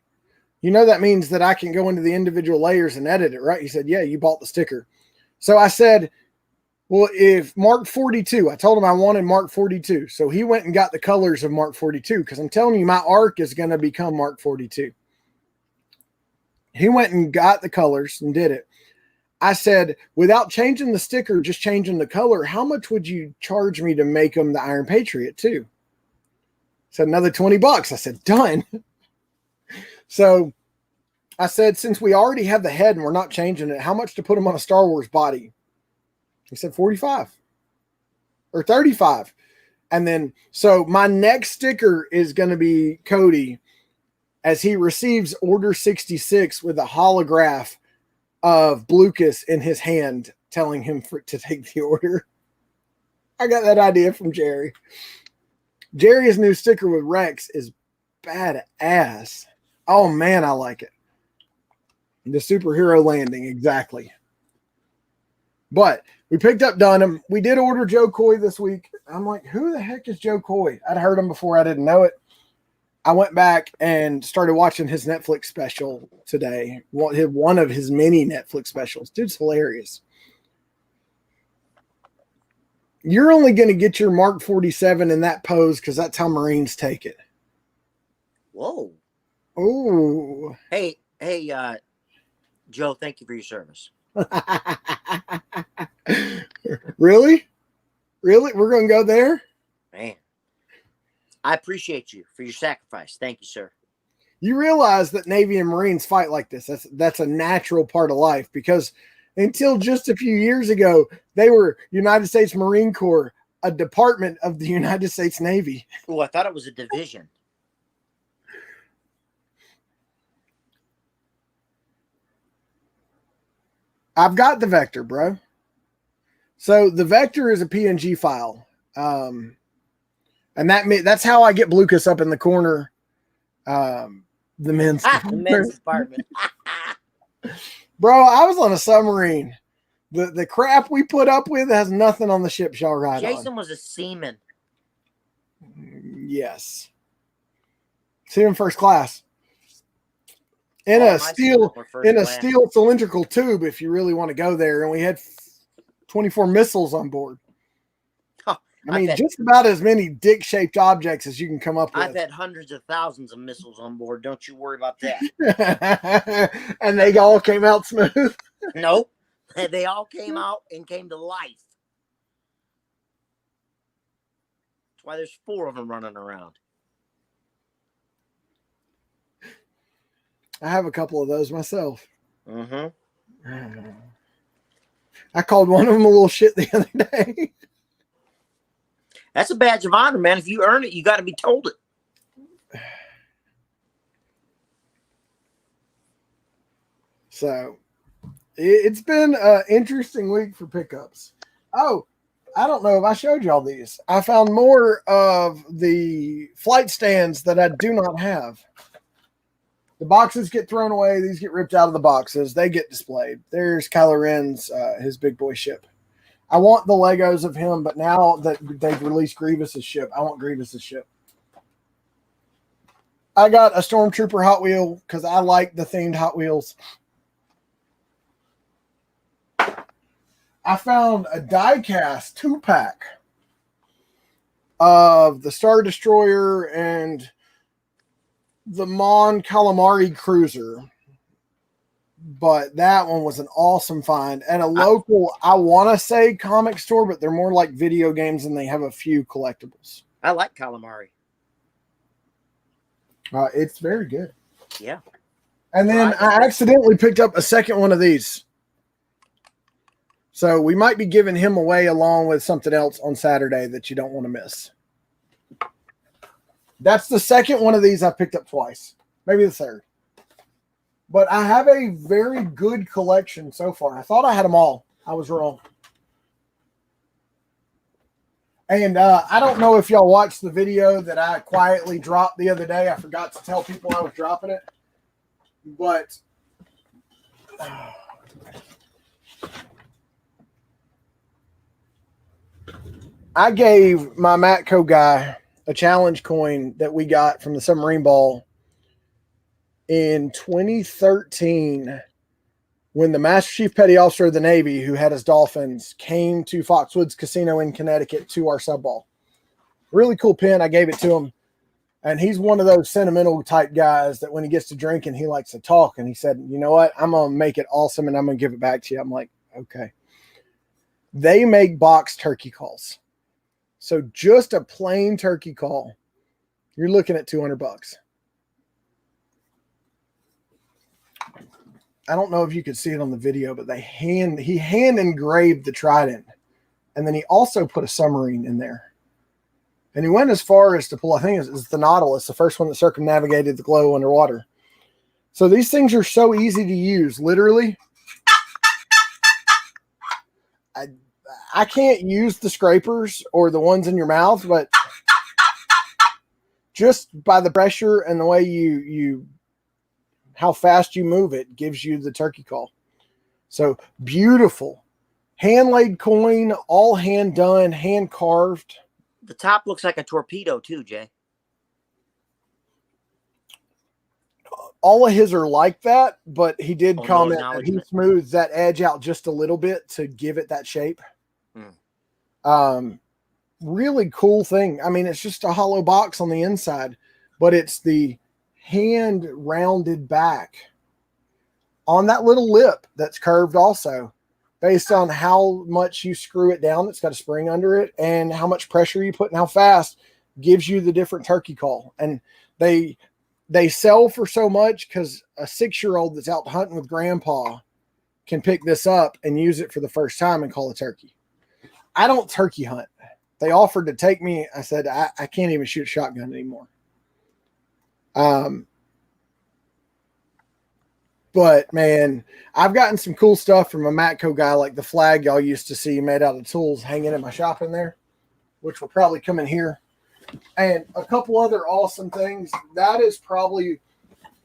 that means that I can go into the individual layers and edit it, right? He said, yeah, you bought the sticker. So I said, well, if Mark 42, I told him I wanted Mark 42. So he went and got the colors of Mark 42, because I'm telling you, my arc is going to become Mark 42. He went and got the colors and did it. I said, without changing the sticker, just changing the color, how much would you charge me to make them the Iron Patriot too? He said, another $20. I said, done. So I said, since we already have the head and we're not changing it, how much to put him on a Star Wars body? He said 45 or 35. And then, so my next sticker is going to be Cody as he receives Order 66 with a holograph of Blucas in his hand telling him to take the order. I got that idea from Jerry. Jerry's new sticker with Rex is badass. Oh man, I like it. The superhero landing, exactly. But we picked up Dunham. We did order Joe Coy this week. I'm like, who the heck is Joe Coy? I'd heard him before. I didn't know it. I went back and started watching his Netflix special today. One of his many Netflix specials. Dude's hilarious. You're only going to get your Mark 47 in that pose because that's how Marines take it. Whoa. Oh. Hey, Joe, thank you for your service. Really? We're going to go there? Man. I appreciate you for your sacrifice. Thank you, sir. You realize that Navy and Marines fight like this. That's a natural part of life, because until just a few years ago, they were United States Marine Corps, a department of the United States Navy. Oh, I thought it was a division. I've got the vector, bro. So the vector is a PNG file. And that's how I get Blucas up in the corner. The men's department. Bro, I was on a submarine. The crap we put up with has nothing on the ship y'all ride on. Jason was a seaman. Yes. Seaman first class. In a steel cylindrical tube, if you really want to go there. And we had 24 missiles on board. I mean, just about as many dick-shaped objects as you can come up with. I've had hundreds of thousands of missiles on board. Don't you worry about that. And they all came out smooth? Nope. They all came out and came to life. That's why there's 4 of them running around. I have a couple of those myself. Mm-hmm. I called one of them a little shit the other day. That's a badge of honor, man. If you earn it, you got to be told it. So it's been an interesting week for pickups. Oh, I don't know if I showed y'all these. I found more of the flight stands that I do not have. The boxes get thrown away. These get ripped out of the boxes. They get displayed. There's Kylo Ren's, his big boy ship. I want the Legos of him, but now that they've released Grievous's ship, I want Grievous's ship. I got a Stormtrooper Hot Wheel because I like the themed Hot Wheels. I found a die-cast 2-pack of the Star Destroyer and the Mon Calamari Cruiser, but that one was an awesome find at a local, I want to say comic store, but they're more like video games and they have a few collectibles. I like calamari. It's very good. Yeah. And then I accidentally picked up a second one of these. So we might be giving him away along with something else on Saturday that you don't want to miss. That's the second one of these I picked up twice. Maybe the third. But I have a very good collection so far. I thought I had them all. I was wrong. And I don't know if y'all watched the video that I quietly dropped the other day. I forgot to tell people I was dropping it. But I gave my Matco guy a challenge coin that we got from the submarine ball in 2013 when the Master Chief Petty Officer of the Navy, who had his dolphins, came to Foxwoods Casino in Connecticut to our sub ball. Really cool pin. I gave it to him. And he's one of those sentimental type guys that when he gets to drinking, he likes to talk. And he said, you know what? I'm going to make it awesome and I'm going to give it back to you. I'm like, okay. They make box turkey calls. So just a plain turkey call, you're looking at $200. I don't know if you could see it on the video, but he hand engraved the trident. And then he also put a submarine in there. And he went as far as to pull, I think it's the Nautilus, the first one that circumnavigated the globe underwater. So these things are so easy to use. Literally, I can't use the scrapers or the ones in your mouth, but just by the pressure and the way how fast you move it gives you the turkey call. So beautiful. Hand-laid coin, all hand done, hand carved. The top looks like a torpedo too, Jay. All of his are like that, but he did comment that he smoothed that edge out just a little bit to give it that shape. Really cool thing. I mean, it's just a hollow box on the inside, but it's the hand rounded back on that little lip that's curved also. Based on how much you screw it down, it's got a spring under it, and how much pressure you put and how fast gives you the different turkey call. And they sell for so much because a 6-year-old that's out hunting with grandpa can pick this up and use it for the first time and call a turkey. I don't turkey hunt. They offered to take me. I said, I can't even shoot a shotgun anymore. But man, I've gotten some cool stuff from a Matco guy, like the flag y'all used to see made out of tools hanging in my shop in there, which will probably come in here. And a couple other awesome things. That is probably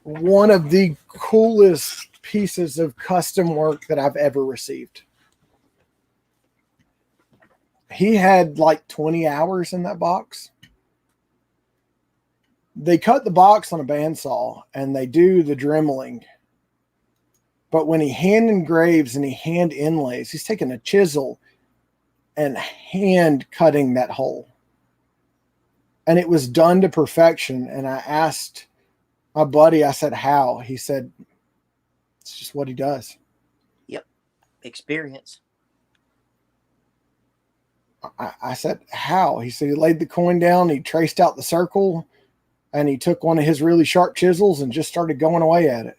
one of the coolest pieces of custom work that I've ever received. He had like 20 hours in that box. They cut the box on a bandsaw and they do the dremeling. But when he hand engraves and he hand inlays, he's taking a chisel and hand cutting that hole. And it was done to perfection. And I asked my buddy, I said, how? He said, it's just what he does. Yep. Experience. I said, how? He said he laid the coin down, he traced out the circle, and he took one of his really sharp chisels and just started going away at it.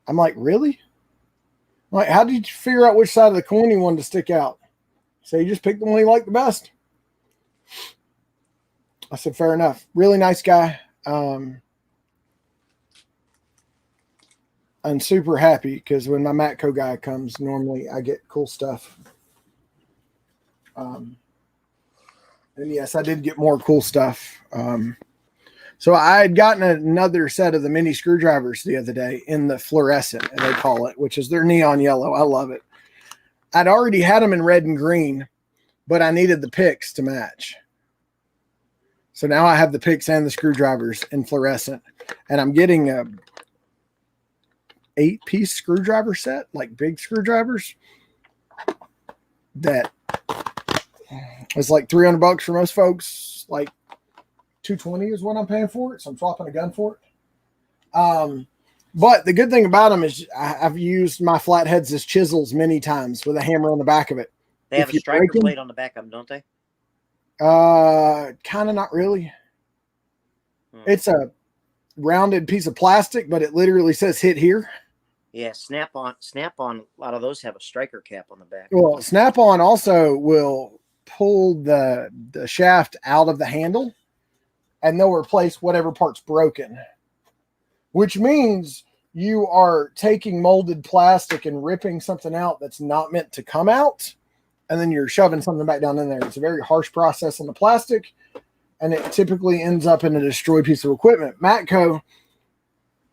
I'm like, really? I'm like, how did you figure out which side of the coin you wanted to stick out? So you just picked the one you liked the best. I said, fair enough. Really nice guy. I'm super happy because when my Matco guy comes, normally I get cool stuff. And yes, I did get more cool stuff. So I had gotten another set of the mini screwdrivers the other day in the fluorescent, they call it, which is their neon yellow. I love it. I'd already had them in red and green, but I needed the picks to match. So now I have the picks and the screwdrivers in fluorescent, and I'm getting a 8-piece screwdriver set, like big screwdrivers. That was like $300 for most folks, like $220 is what I'm paying for it. So I'm swapping a gun for it. But the good thing about them is I've used my flatheads as chisels many times with a hammer on the back of it. They have a striker blade on the back of them, don't they? Kind of not really. It's a rounded piece of plastic, but it literally says hit here. Yeah, Snap-on, a lot of those have a striker cap on the back. Well, Snap-on also will pull the shaft out of the handle, and they'll replace whatever part's broken, which means you are taking molded plastic and ripping something out that's not meant to come out, and then you're shoving something back down in there. It's a very harsh process on the plastic, and it typically ends up in a destroyed piece of equipment. Matco,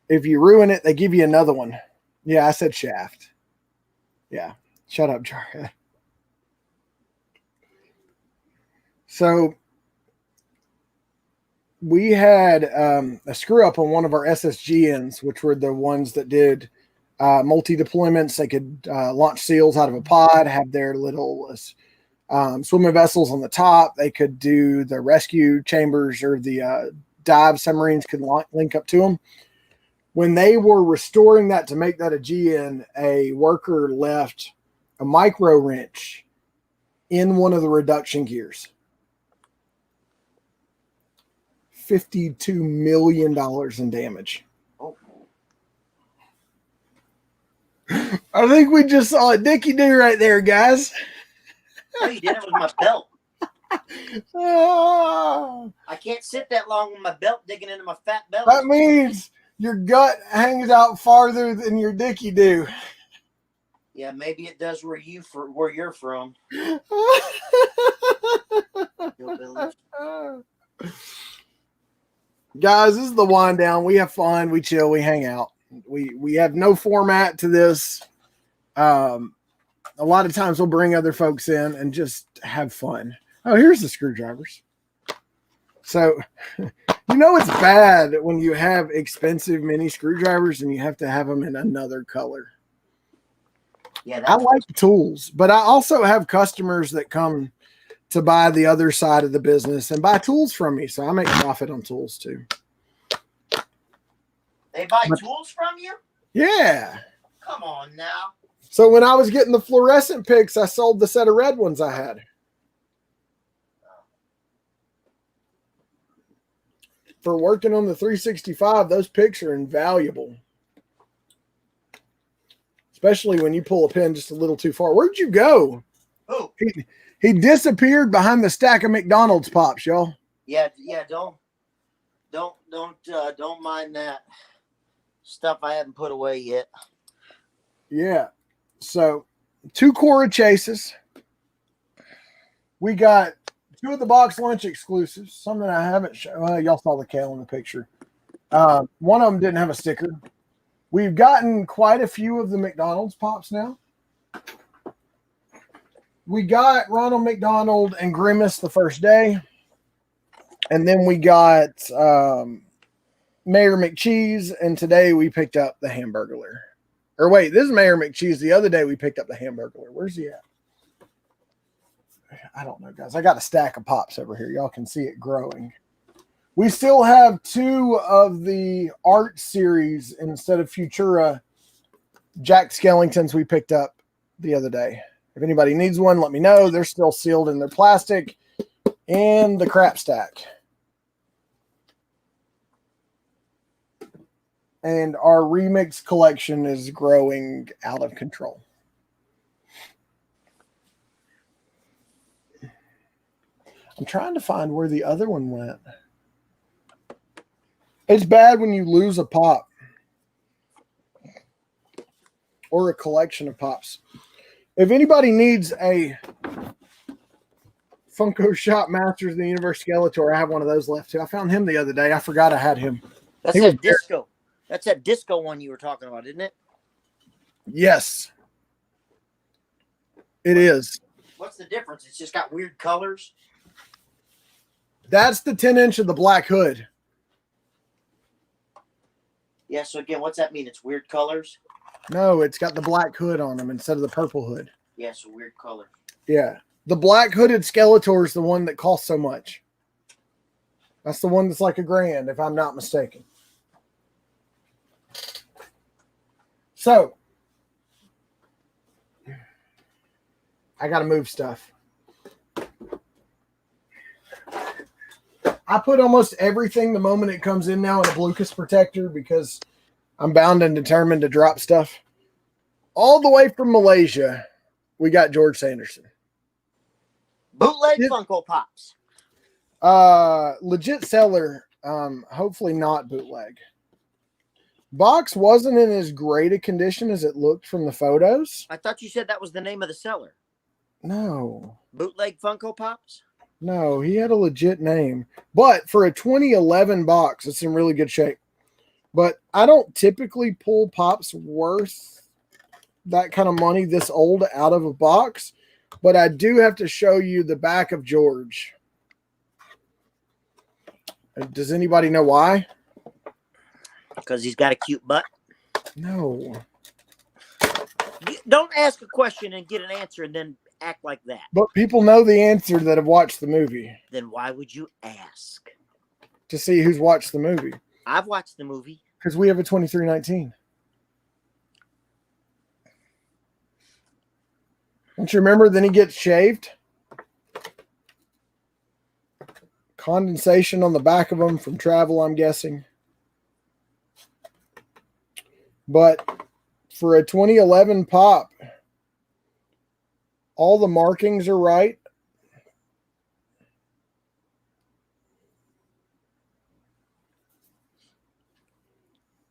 if you ruin it, they give you another one. Yeah, I said shaft. Yeah, shut up, Jarhead. So we had a screw up on one of our SSGNs, which were the ones that did multi-deployments. They could launch seals out of a pod, have their little swimming vessels on the top. They could do the rescue chambers, or the dive submarines could link up to them. When they were restoring that to make that a GN, a worker left a micro wrench in one of the reduction gears. $52 million in damage. Oh. I think we just saw a Dickie do right there, guys. Oh, you did it with my belt. Oh. I can't sit that long with my belt digging into my fat belly. That means your gut hangs out farther than your Dickie do. Yeah, maybe it does where you're from. Guys, this is the wind down. We have fun. We chill. We hang out. We have no format to this. A lot of times we'll bring other folks in and just have fun. Oh, here's the screwdrivers. So, you know it's bad when you have expensive mini screwdrivers and you have to have them in another color. Yeah, I like tools, but I also have customers that come to buy the other side of the business and buy tools from me. So I make profit on tools too. They buy tools from you? Yeah. Come on now. So when I was getting the fluorescent picks, I sold the set of red ones I had. For working on the 365, those picks are invaluable. Especially when you pull a pin just a little too far. Where'd you go? Who? He disappeared behind the stack of McDonald's pops, y'all. Yeah. Don't mind that stuff I haven't put away yet. Yeah. So 2 Cora chases. We got 2 of the box lunch exclusives. Something I haven't shown. Well, y'all saw the kale in the picture. One of them didn't have a sticker. We've gotten quite a few of the McDonald's pops now. We got Ronald McDonald and Grimace the first day. And then we got Mayor McCheese. And today we picked up the Hamburglar. Or wait, this is Mayor McCheese. The other day we picked up the Hamburglar. Where's he at? I don't know, guys. I got a stack of pops over here. Y'all can see it growing. We still have 2 of the art series instead of Futura Jack Skellingtons we picked up the other day. If anybody needs one, let me know. They're still sealed in their plastic in the crap stack. And our remix collection is growing out of control. I'm trying to find where the other one went. It's bad when you lose a pop or a collection of pops. If anybody needs a Funko Shop Masters of the Universe Skeletor, I have one of those left too. I found him the other day. I forgot I had him. That's that disco. That's that disco one you were talking about, isn't it? Yes. It is. What's the difference? It's just got weird colors. That's the 10-inch of the black hood. Yeah, so again, what's that mean? It's weird colors? No, it's got the black hood on them instead of the purple hood. Yeah, so weird color. Yeah. The black hooded Skeletor is the one that costs so much. That's the one that's like $1,000, if I'm not mistaken. So, I got to move stuff. I put almost everything the moment it comes in now in a Bluecas protector because I'm bound and determined to drop stuff. All the way from Malaysia, we got George Sanderson. Bootleg Funko Pops. Legit seller. Hopefully not bootleg. Box wasn't in as great a condition as it looked from the photos. I thought you said that was the name of the seller. No. Bootleg Funko Pops? No, he had a legit name. But for a 2011 box, it's in really good shape. But I don't typically pull pops worth that kind of money this old out of a box. But I do have to show you the back of George. Does anybody know why? Because he's got a cute butt? No. Don't ask a question and get an answer and then act like that. But people know the answer that have watched the movie. Then why would you ask? To see who's watched the movie. I've watched the movie. Because we have a 2319. Don't you remember? Then he gets shaved. Condensation on the back of them from travel, I'm guessing. But for a 2011 pop, all the markings are right.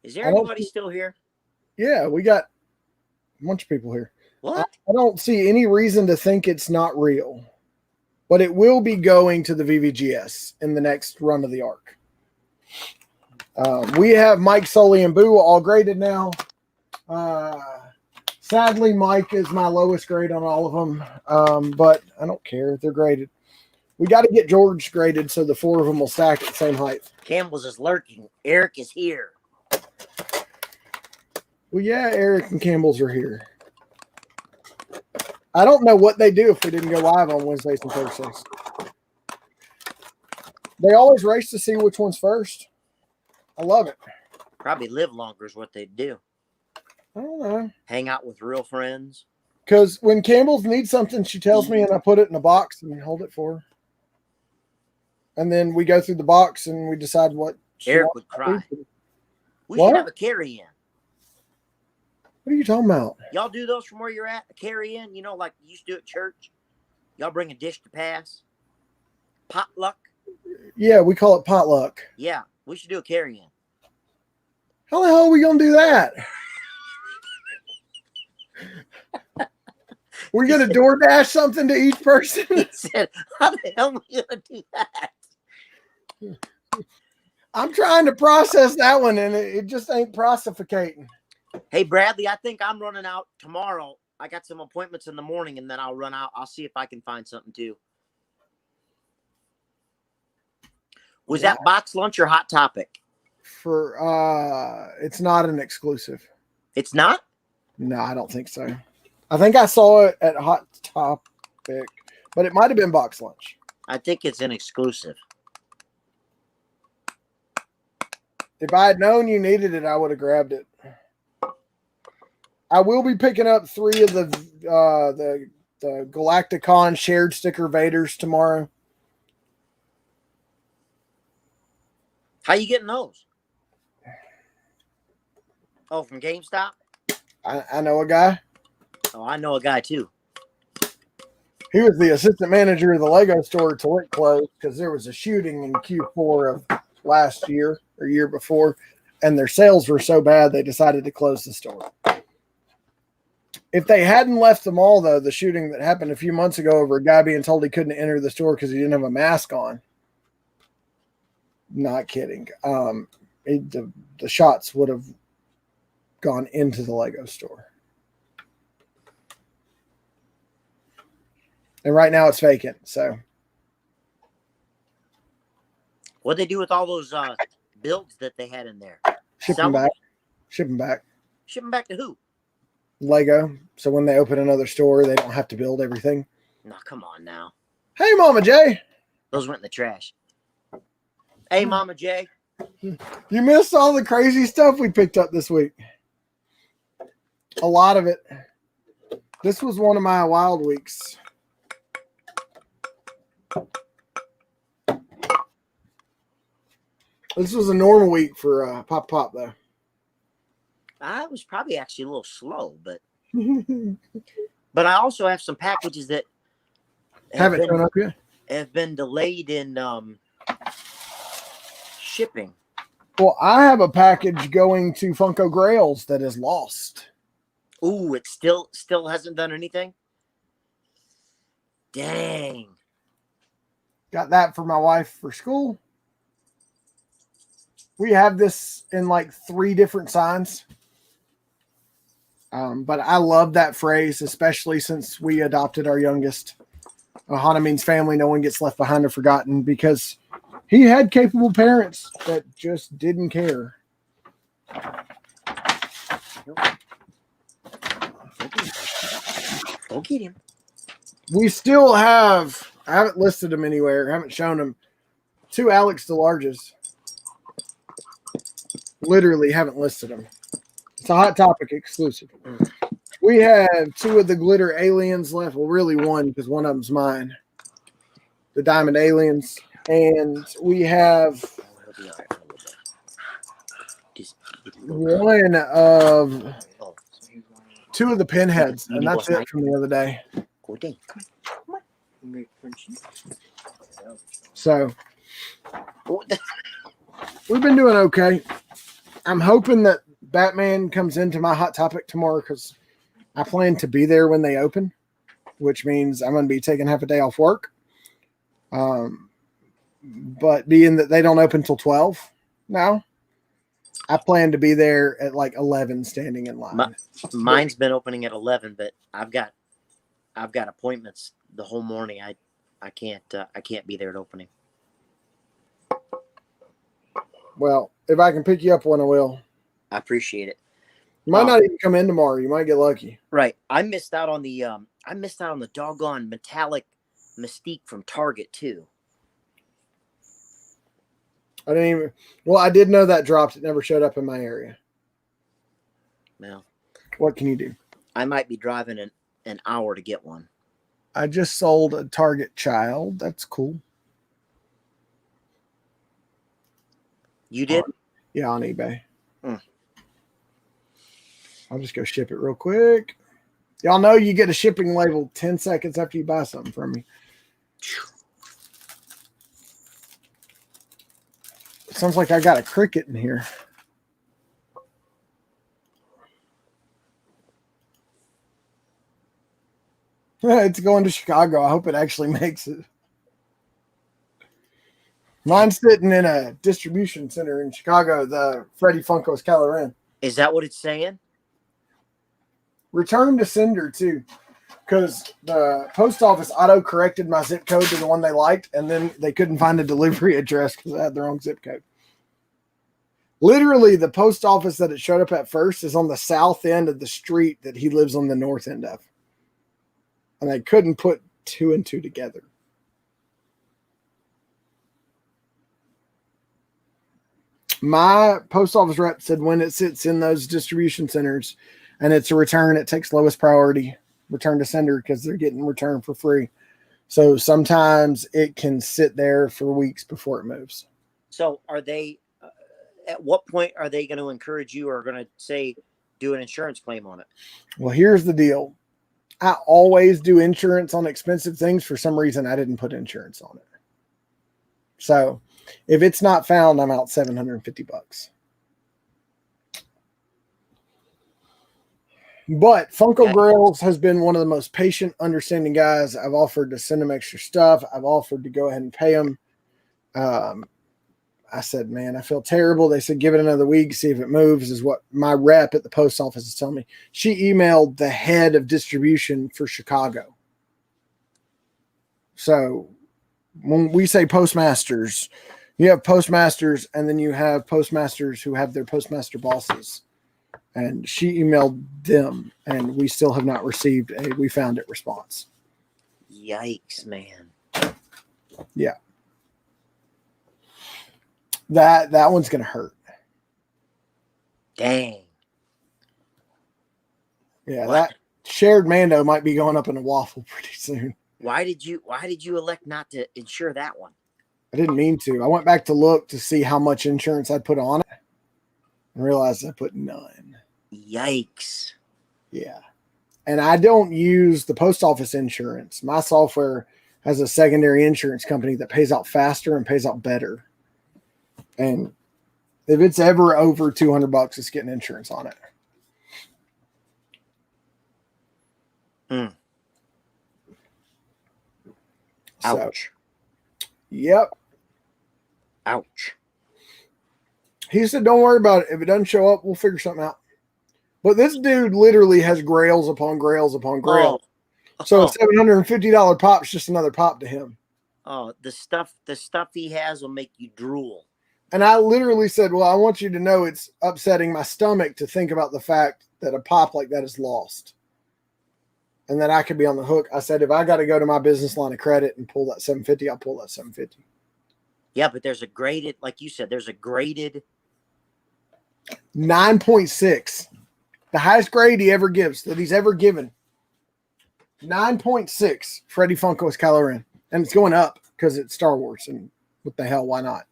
Is there anybody still here? Yeah, we got a bunch of people here. What? I don't see any reason to think it's not real. But it will be going to the VVGS in the next run of the arc. We have Mike, Sully, and Boo all graded now. Sadly, Mike is my lowest grade on all of them. But I don't care. They're graded. We got to get George graded so the four of them will stack at the same height. Campbell's is lurking. Eric is here. Well, yeah, Eric and Campbell's are here. I don't know what they do if we didn't go live on Wednesdays and Thursdays. They always race to see which one's first. I love it. Probably live longer is what they do. I don't know. Hang out with real friends. Because when Campbell's needs something, she tells me and I put it in a box and hold it for her. And then we go through the box and we decide what Eric would cry. We should have a carry-in. What are you talking about? Y'all do those from where you're at? A carry-in? You know, like you used to do at church? Y'all bring a dish to pass? Potluck? Yeah, we call it potluck. Yeah, we should do a carry-in. How the hell are we going to do that? We're going to DoorDash something to each person? He said, how the hell are we going to do that? I'm trying to process that one, and it just ain't processificating. Hey, Bradley, I think I'm running out tomorrow. I got some appointments in the morning, and then I'll run out. I'll see if I can find something, too. Was that box lunch or Hot Topic? It's not an exclusive. It's not? No, I don't think so. I think I saw it at Hot Topic, but it might have been box lunch. I think it's an exclusive. If I had known you needed it, I would have grabbed it. I will be picking up 3 of the Galacticon shared sticker Vaders tomorrow. How you getting those? Oh, from GameStop? I know a guy. Oh, I know a guy too. He was the assistant manager of the Lego store till it closed because there was a shooting in Q4 of last year or year before, and their sales were so bad they decided to close the store. If they hadn't left the mall, though, the shooting that happened a few months ago over a guy being told he couldn't enter the store because he didn't have a mask on. Not kidding. The shots would have gone into the Lego store. And right now it's vacant. So What'd they do with all those builds that they had in there? Ship them back. Ship them back. Ship them back to who? Lego. So when they open another store, they don't have to build everything. No, come on now. Hey, Mama J. Those went in the trash. Hey, Mama J. You missed all the crazy stuff we picked up this week. A lot of it. This was one of my wild weeks. This was a normal week for PapaPop, though. I was probably actually a little slow, but I also have some packages that Haven't shown up yet. Have been delayed in shipping. Well, I have a package going to Funko Grails that is lost. Ooh, it still hasn't done anything? Dang. Got that for my wife for school. We have this in like 3 different signs. But I love that phrase, especially since we adopted our youngest. Ohana means family. No one gets left behind or forgotten, because he had capable parents that just didn't care. Go get him. We still have, I haven't listed them anywhere, haven't shown them, 2 Alex DeLarges. Literally haven't listed them. It's a Hot Topic exclusive. We have 2 of the glitter aliens left. Well, really 1, because one of them's mine. The diamond aliens. And we have 1 of 2 of the pinheads. And that's it from the other day. So we've been doing okay. I'm hoping that Batman comes into my Hot Topic tomorrow, because I plan to be there when they open, which means I'm going to be taking half a day off work. But being that they don't open till 12 now, I plan to be there at like 11 standing in line. Mine's been opening at 11, but I've got appointments the whole morning. I can't be there at opening. Well, if I can pick you up one, I will. I appreciate it. You might not even come in tomorrow. You might get lucky. Right. I missed out on the doggone metallic Mystique from Target too. I didn't even. Well, I did know that dropped. It never showed up in my area. Well, what can you do? I might be driving an hour to get one. I just sold a Target child. That's cool. You did? Yeah, on eBay. I'll just go ship it real quick. Y'all know you get a shipping label 10 seconds after you buy something from me. It sounds like I got a cricket in here. It's going to Chicago. I hope it actually makes it. Mine's sitting in a distribution center in Chicago, the Freddy Funko's Caloran. Is that what it's saying? Return to sender, too. Because the post office auto-corrected my zip code to the one they liked, and then they couldn't find a delivery address because I had the wrong zip code. Literally, the post office that it showed up at first is on the south end of the street that he lives on the north end of. And they couldn't put 2 and 2 together. My post office rep said when it sits in those distribution centers and it's a return, it takes lowest priority, return to sender, because they're getting return for free. So sometimes it can sit there for weeks before it moves. So are they, at what point are they going to encourage you or going to say, do an insurance claim on it? Well, here's the deal. I always do insurance on expensive things. For some reason, I didn't put insurance on it. So if it's not found, I'm out $750. But Funko Grails has been one of the most patient, understanding guys. I've offered to send them extra stuff. I've offered to go ahead and pay them. I said, man, I feel terrible. They said, give it another week, see if it moves, is what my rep at the post office is telling me. She emailed the head of distribution for Chicago. So when we say postmasters, you have postmasters, and then you have postmasters who have their postmaster bosses. And she emailed them, and we still have not received a "we found it" response. Yikes, man. Yeah. That one's gonna hurt. Dang. Yeah, that shared Mando might be going up in a waffle pretty soon. Why did you elect not to insure that one? I didn't mean to. I went back to look to see how much insurance I'd put on it and realized I put none. Yikes. Yeah. And I don't use the post office insurance. My software has a secondary insurance company that pays out faster and pays out better. And if it's ever over $200, it's getting insurance on it. Ouch. So, yep. Ouch. He said, don't worry about it. If it doesn't show up, we'll figure something out. But this dude literally has grails upon grails upon grails. So a $750 pop's just another pop to him. Oh, the stuff he has will make you drool. And I literally said, well, I want you to know it's upsetting my stomach to think about the fact that a pop like that is lost. And that I could be on the hook. I said, if I got to go to my business line of credit and pull that $750, I'll pull that $750. Yeah, but there's a graded, like you said, there's a graded 9.6. The highest grade he ever gives, that he's ever given. 9.6. Freddy Funko's Kylo Ren. And it's going up because it's Star Wars. And what the hell, why not?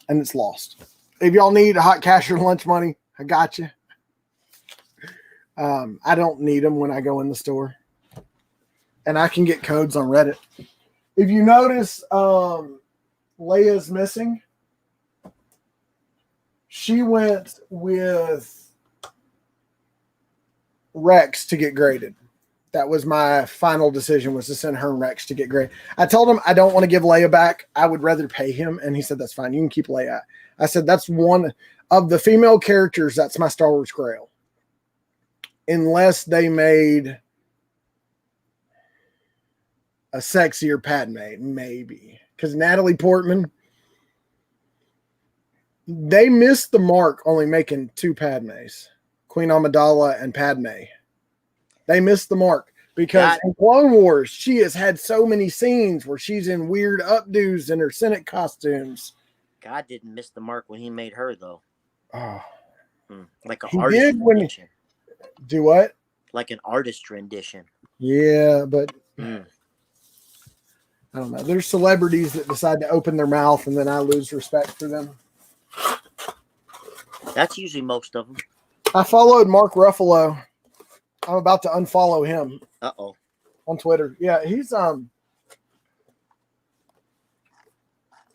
And it's lost. If y'all need a hot cash or lunch money, I got you. I don't need them when I go in the store. And I can get codes on Reddit. If you notice, Leia's missing. She went with Rex to get graded. That was my final decision, was to send her and Rex to get graded. I told him I don't want to give Leia back. I would rather pay him. And he said, that's fine. You can keep Leia. I said, that's one of the female characters. That's my Star Wars grail. Unless they made a sexier Padme, maybe. Because Natalie Portman, they missed the mark only making 2 Padmes, Queen Amidala and Padme. They missed the mark because in Clone Wars, she has had so many scenes where she's in weird updos in her Senate costumes. God didn't miss the mark when he made her, though. Oh, like an artist rendition. Do what? Like an artist rendition. Yeah, but I don't know. There's celebrities that decide to open their mouth and then I lose respect for them. That's usually most of them. I followed Mark Ruffalo. I'm about to unfollow him. Uh-oh. On Twitter. Yeah, he's I'm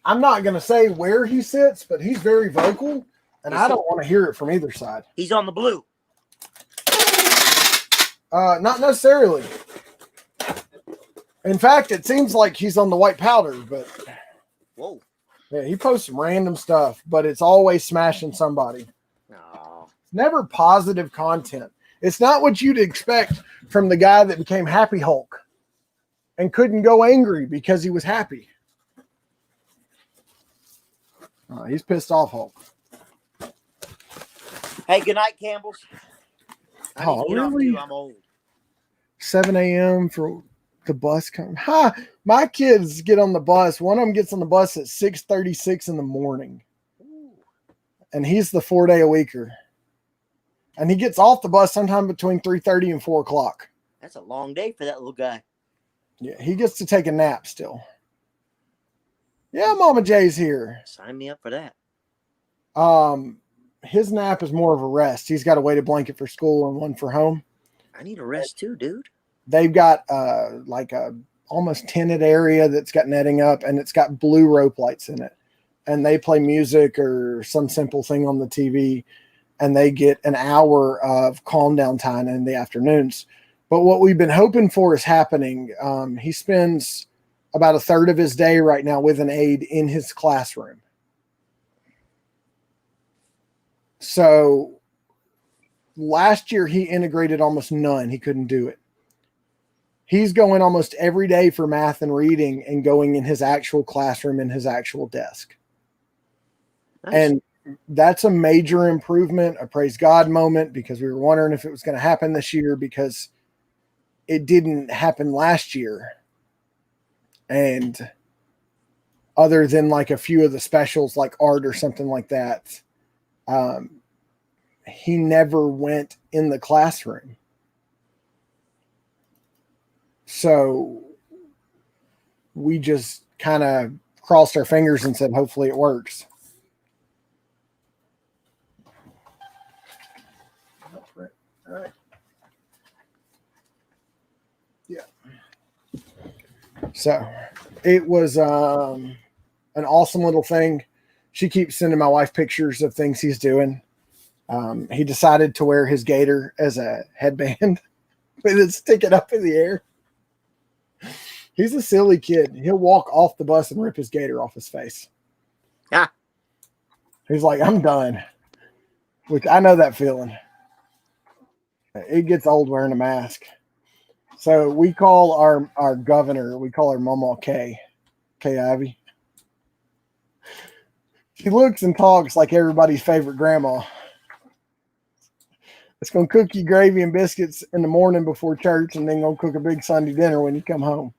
not going to say where he sits, but he's very vocal, and I don't want to hear it from either side. He's on the blue. Not necessarily. In fact, it seems like he's on the white powder, but whoa. Yeah, he posts some random stuff, but it's always smashing somebody. Oh. Never positive content. It's not what you'd expect from the guy that became Happy Hulk and couldn't go angry because he was happy. He's pissed off Hulk. Hey, good night, Campbell's. Really? I'm old. 7 a.m. for the bus coming. My kids get on the bus. One of them gets on the bus at 6:36 in the morning. Ooh. And he's the 4-day-a-weeker. And he gets off the bus sometime between 3:30 and 4 o'clock. That's a long day for that little guy. Yeah, he gets to take a nap still. Yeah, Mama J's here. Sign me up for that. His nap is more of a rest. He's got a weighted blanket for school and one for home. I need a rest too, dude. They've got like a almost tinted area that's got netting up, and it's got blue rope lights in it. And they play music or some simple thing on the TV, and they get an hour of calm down time in the afternoons. But what we've been hoping for is happening. He spends about a third of his day right now with an aide in his classroom. So last year he integrated almost none. He couldn't do it. He's going almost every day for math and reading and going in his actual classroom in his actual desk. Nice. And that's a major improvement, a praise God moment, because we were wondering if it was going to happen this year because it didn't happen last year. And other than like a few of the specials like art or something like that, he never went in the classroom. So we just kind of crossed our fingers and said, hopefully it works. All right. Yeah. So it was an awesome little thing. She keeps sending my wife pictures of things he's doing. He decided to wear his gator as a headband with it sticking up in the air. He's a silly kid. He'll walk off the bus and rip his gator off his face. Yeah. He's like, I'm done. Which I know that feeling. It gets old wearing a mask. So we call our governor, we call her Mama Kay Ivy. She looks and talks like everybody's favorite grandma. It's going to cook you gravy and biscuits in the morning before church, and then going to cook a big Sunday dinner when you come home.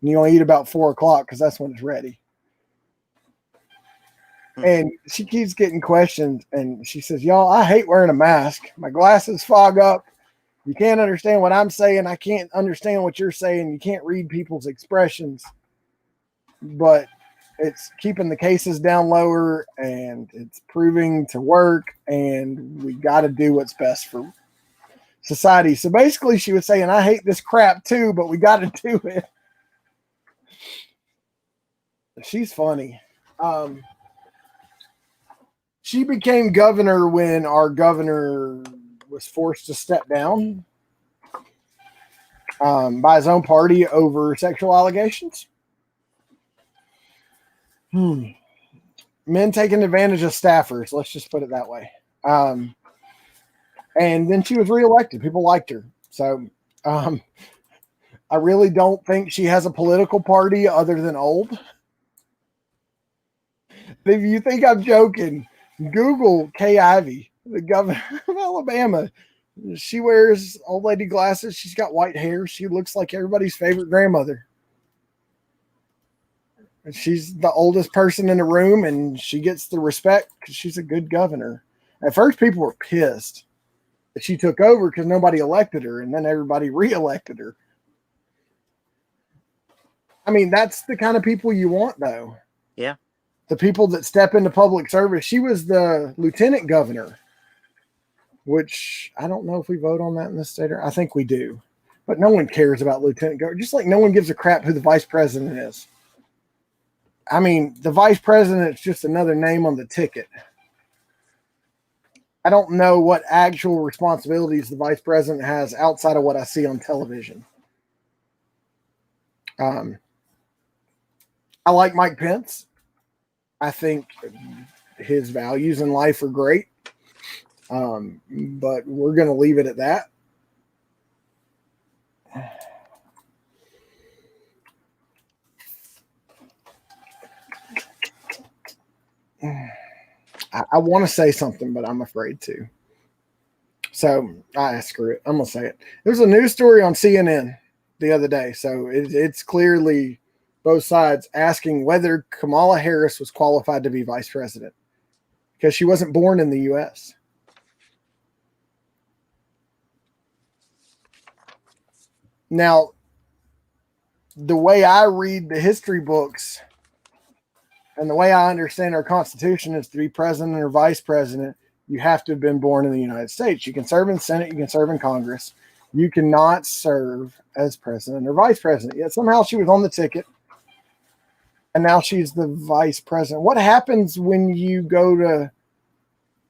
And you're going to eat about 4 o'clock because that's when it's ready. And she keeps getting questions, and she says, y'all, I hate wearing a mask. My glasses fog up. You can't understand what I'm saying. I can't understand what you're saying. You can't read people's expressions. But it's keeping the cases down lower, and it's proving to work, and we got to do what's best for society. So basically, she was saying, I hate this crap too, but we got to do it. She's funny. She became governor when our governor was forced to step down by his own party over sexual allegations. Men taking advantage of staffers. Let's just put it that way. And then she was reelected. People liked her. So I really don't think she has a political party other than old. If you think I'm joking, Google Kay Ivy, the governor of Alabama. She wears old lady glasses. She's got white hair. She looks like everybody's favorite grandmother. And she's the oldest person in the room, and she gets the respect because she's a good governor. At first, people were pissed that she took over because nobody elected her, and then everybody reelected her. I mean, that's the kind of people you want, though. Yeah. The people that step into public service. She was the lieutenant governor, which I don't know if we vote on that in this state. Or I think we do. But no one cares about lieutenant governor. Just like no one gives a crap who the vice president is. I mean, the vice president is just another name on the ticket. I don't know what actual responsibilities the vice president has outside of what I see on television. I like Mike Pence. I think his values in life are great. But we're going to leave it at that. I want to say something, but I'm afraid to. So screw it. I'm going to say it. There's a news story on CNN the other day. So it's clearly both sides asking whether Kamala Harris was qualified to be vice president because she wasn't born in the U.S. Now, the way I read the history books and the way I understand our Constitution is to be president or vice president, you have to have been born in the United States. You can serve in the Senate, you can serve in Congress. You cannot serve as president or vice president. Yet somehow she was on the ticket, and now she's the vice president. What happens when you go to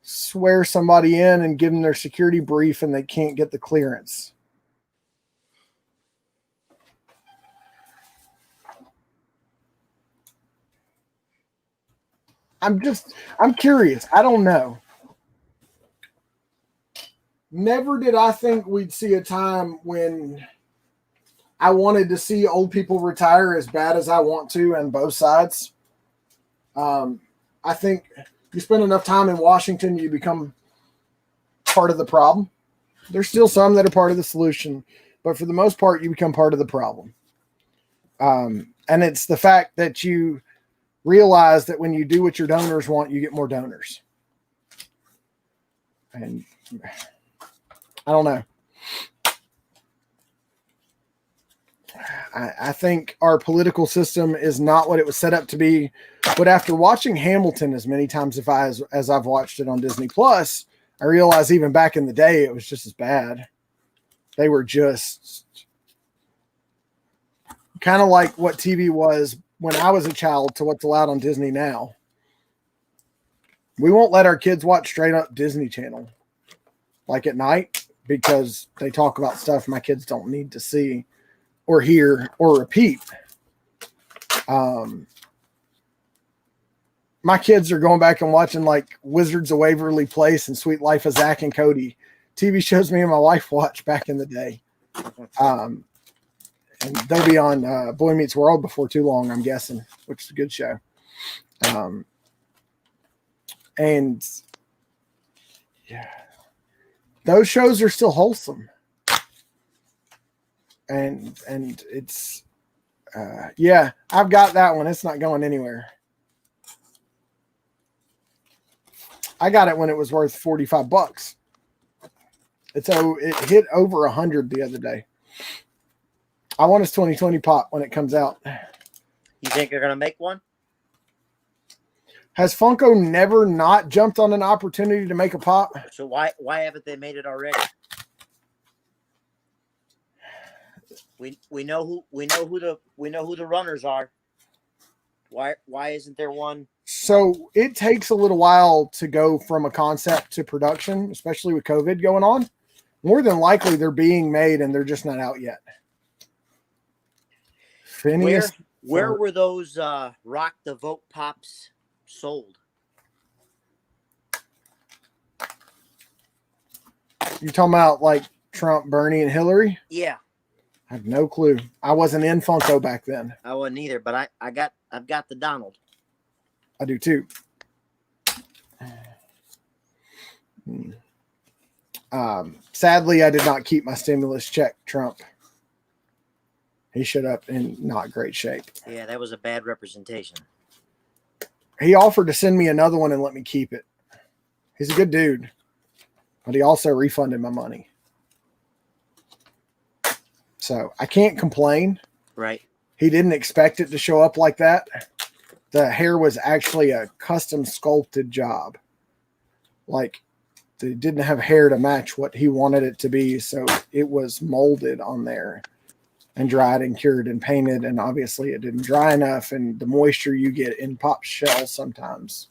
swear somebody in and give them their security brief and they can't get the clearance? I'm curious. I don't know. Never did I think we'd see a time when I wanted to see old people retire as bad as I want to on both sides. I think you spend enough time in Washington, you become part of the problem. There's still some that are part of the solution, but for the most part, you become part of the problem. And it's the fact that you realize that when you do what your donors want, you get more donors. And I don't know. I think our political system is not what it was set up to be. But after watching Hamilton as many times as I've watched it on Disney Plus, I realized even back in the day, it was just as bad. They were just kind of like what TV was when I was a child to what's allowed on Disney now. We won't let our kids watch straight up Disney Channel like at night because they talk about stuff my kids don't need to see or hear or repeat. My kids are going back and watching like Wizards of Waverly Place and Sweet Life of Zach and Cody, TV shows me and my wife watched back in the day. And they'll be on Boy Meets World before too long, I'm guessing, which is a good show. And yeah, those shows are still wholesome. And it's, yeah, I've got that one. It's not going anywhere. I got it when it was worth $45. It hit over 100 the other day. I want his 2020 pop when it comes out. You think they're going to make one? Has Funko never not jumped on an opportunity to make a pop? So why haven't they made it already? We know who the runners are. Why isn't there one? So it takes a little while to go from a concept to production, especially with COVID going on. More than likely, they're being made and they're just not out yet. Phineas, where were those Rock the Vote pops sold? You talking about like Trump, Bernie, and Hillary? Yeah. I have no clue. I wasn't in Funko back then. I wasn't either, but I've got the Donald. I do too. Sadly, I did not keep my stimulus check, Trump. He showed up in not great shape. Yeah, that was a bad representation. He offered to send me another one and let me keep it. He's a good dude, but he also refunded my money. So I can't complain. Right. He didn't expect it to show up like that. The hair was actually a custom sculpted job. Like, they didn't have hair to match what he wanted it to be. So it was molded on there and dried and cured and painted. And obviously it didn't dry enough. And the moisture you get in pop shells sometimes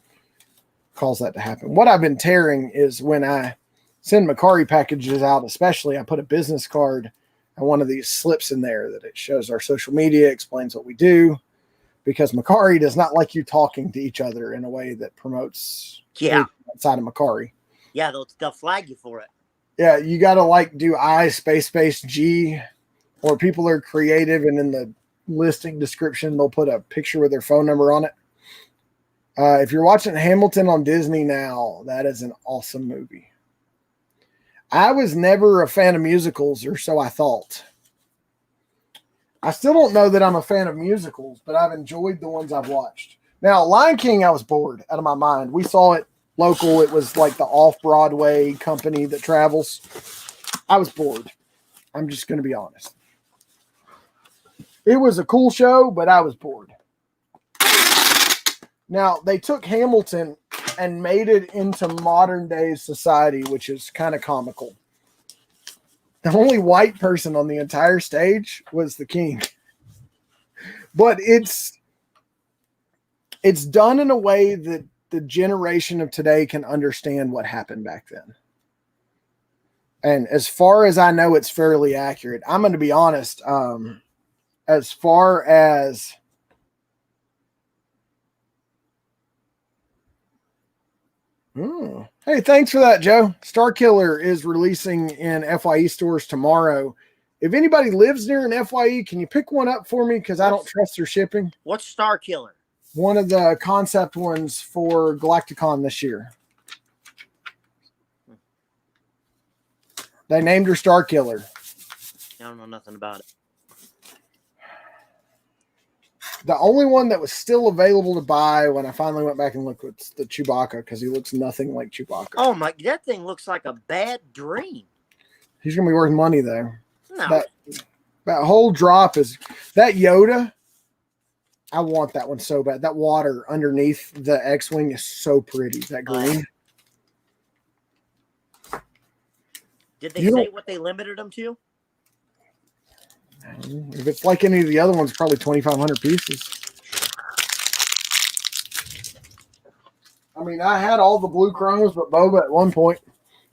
cause that to happen. What I've been tearing is when I send Macari packages out, especially, I put a business card and one of these slips in there that it shows our social media, explains what we do. Because Macari does not like you talking to each other in a way that promotes outside of Macari. Yeah, they'll flag you for it. Yeah, you got to like do I G, or people are creative and in the listing description they'll put a picture with their phone number on it. If you're watching Hamilton on Disney now, that is an awesome movie. I was never a fan of musicals, or so I thought. I still don't know that I'm a fan of musicals, but I've enjoyed the ones I've watched. Now, Lion King, I was bored out of my mind. We saw it local. It was like the off-Broadway company that travels. I was bored. I'm just going to be honest. It was a cool show, but I was bored. Now, they took Hamilton and made it into modern-day society, which is kind of comical. The only white person on the entire stage was the king. But it's done in a way that the generation of today can understand what happened back then. And as far as I know, it's fairly accurate. I'm going to be honest. As far as hey, thanks for that, Joe. Star Killer is releasing in FYE stores tomorrow. If anybody lives near an FYE, can you pick one up for me? Because I don't trust their shipping. What's Star Killer? One of the concept ones for Galacticon this year. They named her Star Killer. I don't know nothing about it. The only one that was still available to buy when I finally went back and looked was the Chewbacca, because he looks nothing like Chewbacca. Oh my, that thing looks like a bad dream. He's gonna be worth money though. No. That whole drop is that Yoda. I want that one so bad. That water underneath the X-Wing is so pretty. That green. Did they say what they limited them to? If it's like any of the other ones, probably 2,500 pieces. I mean, I had all the blue chromes, but Boba at one point.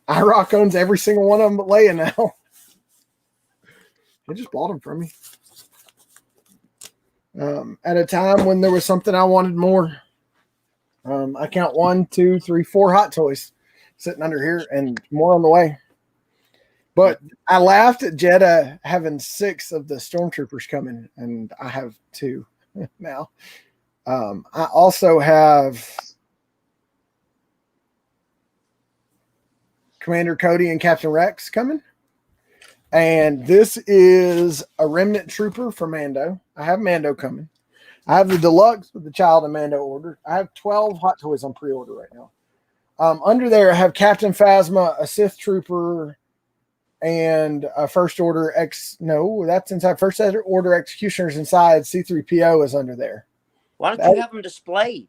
IROC owns every single one of them but Leia now. He just bought them from me. At a time when there was something I wanted more. I count 1, 2, 3, 4 Hot Toys sitting under here and more on the way. But I laughed at Jeddah having 6 of the Stormtroopers coming, and I have 2 now. I also have Commander Cody and Captain Rex coming. And this is a Remnant Trooper for Mando. I have Mando coming. I have the Deluxe with the Child and Mando ordered. I have 12 Hot Toys on pre-order right now. Under there, I have Captain Phasma, a Sith Trooper, and a First Order that's inside. First Order Executioner's inside. C-3PO is under there. Why don't you have them displayed?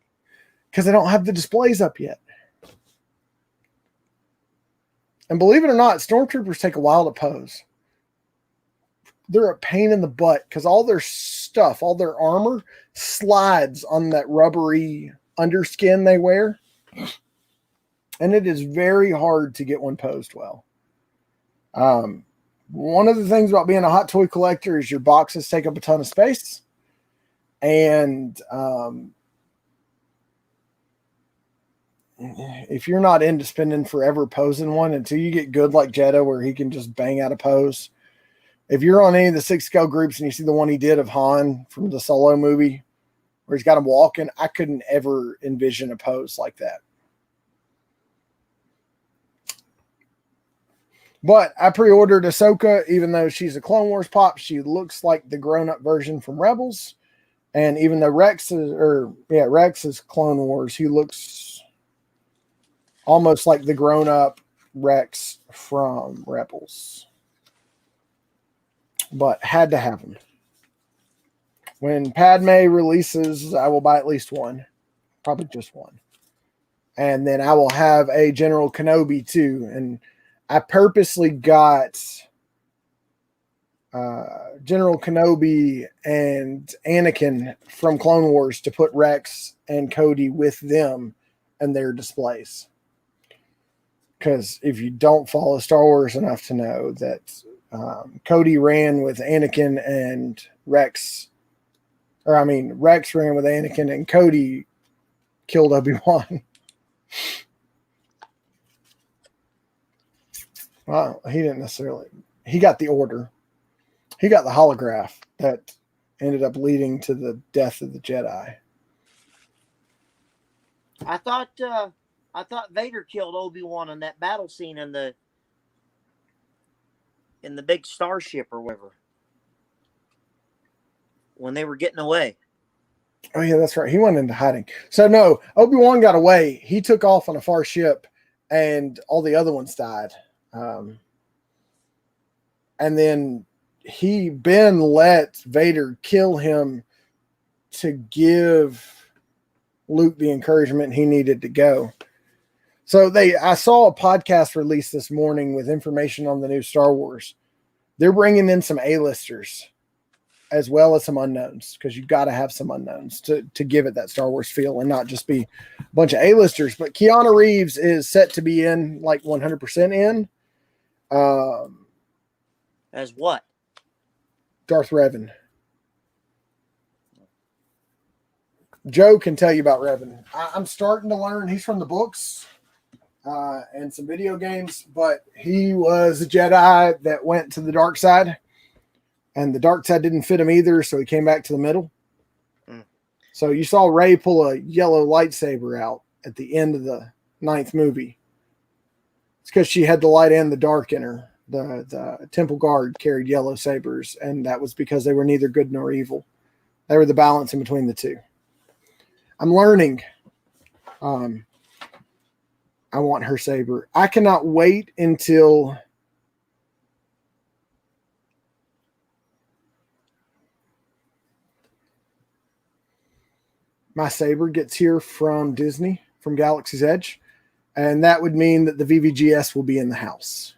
Because I don't have the displays up yet. And believe it or not, Stormtroopers take a while to pose. They're a pain in the butt because all their stuff, all their armor slides on that rubbery underskin they wear. And it is very hard to get one posed well. One of the things about being a hot toy collector is your boxes take up a ton of space. And if you're not into spending forever posing one until you get good like Jeddah where he can just bang out a pose. If you're on any of the 6-scale groups and you see the one he did of Han from the Solo movie where he's got him walking, I couldn't ever envision a pose like that. But I pre-ordered Ahsoka, even though she's a Clone Wars pop, she looks like the grown-up version from Rebels. And even though Rex is Clone Wars, he looks almost like the grown-up Rex from Rebels. But had to have him. When Padme releases, I will buy at least one. Probably just one. And then I will have a General Kenobi too. And I purposely got General Kenobi and Anakin from Clone Wars to put Rex and Cody with them and their displays. Because if you don't follow Star Wars enough to know that Cody ran with Anakin and Rex, Rex ran with Anakin and Cody killed Obi-Wan. Well, he didn't necessarily. He got the order. He got the holograph that ended up leading to the death of the Jedi. I thought Vader killed Obi-Wan in that battle scene in the big starship or whatever. When they were getting away. Oh yeah, that's right. He went into hiding. So no, Obi-Wan got away. He took off on a far ship and all the other ones died. And then Ben let Vader kill him to give Luke the encouragement he needed to go. So I saw a podcast release this morning with information on the new Star Wars. They're bringing in some A-listers as well as some unknowns, because you've got to have some unknowns to give it that Star Wars feel and not just be a bunch of A-listers. But Keanu Reeves is set to be in, like 100% in. As what? Darth Revan. Joe can tell you about Revan. I'm starting to learn. He's from the books and some video games, but he was a Jedi that went to the dark side, and the dark side didn't fit him either, so he came back to the middle. So you saw Rey pull a yellow lightsaber out at the end of the 9th movie. It's because she had the light and the dark in her. The temple guard carried yellow sabers, and that was because they were neither good nor evil. They were the balance in between the two. I'm learning. I want her saber. I cannot wait until my saber gets here from Disney, from Galaxy's Edge. And that would mean that the VVGS will be in the house.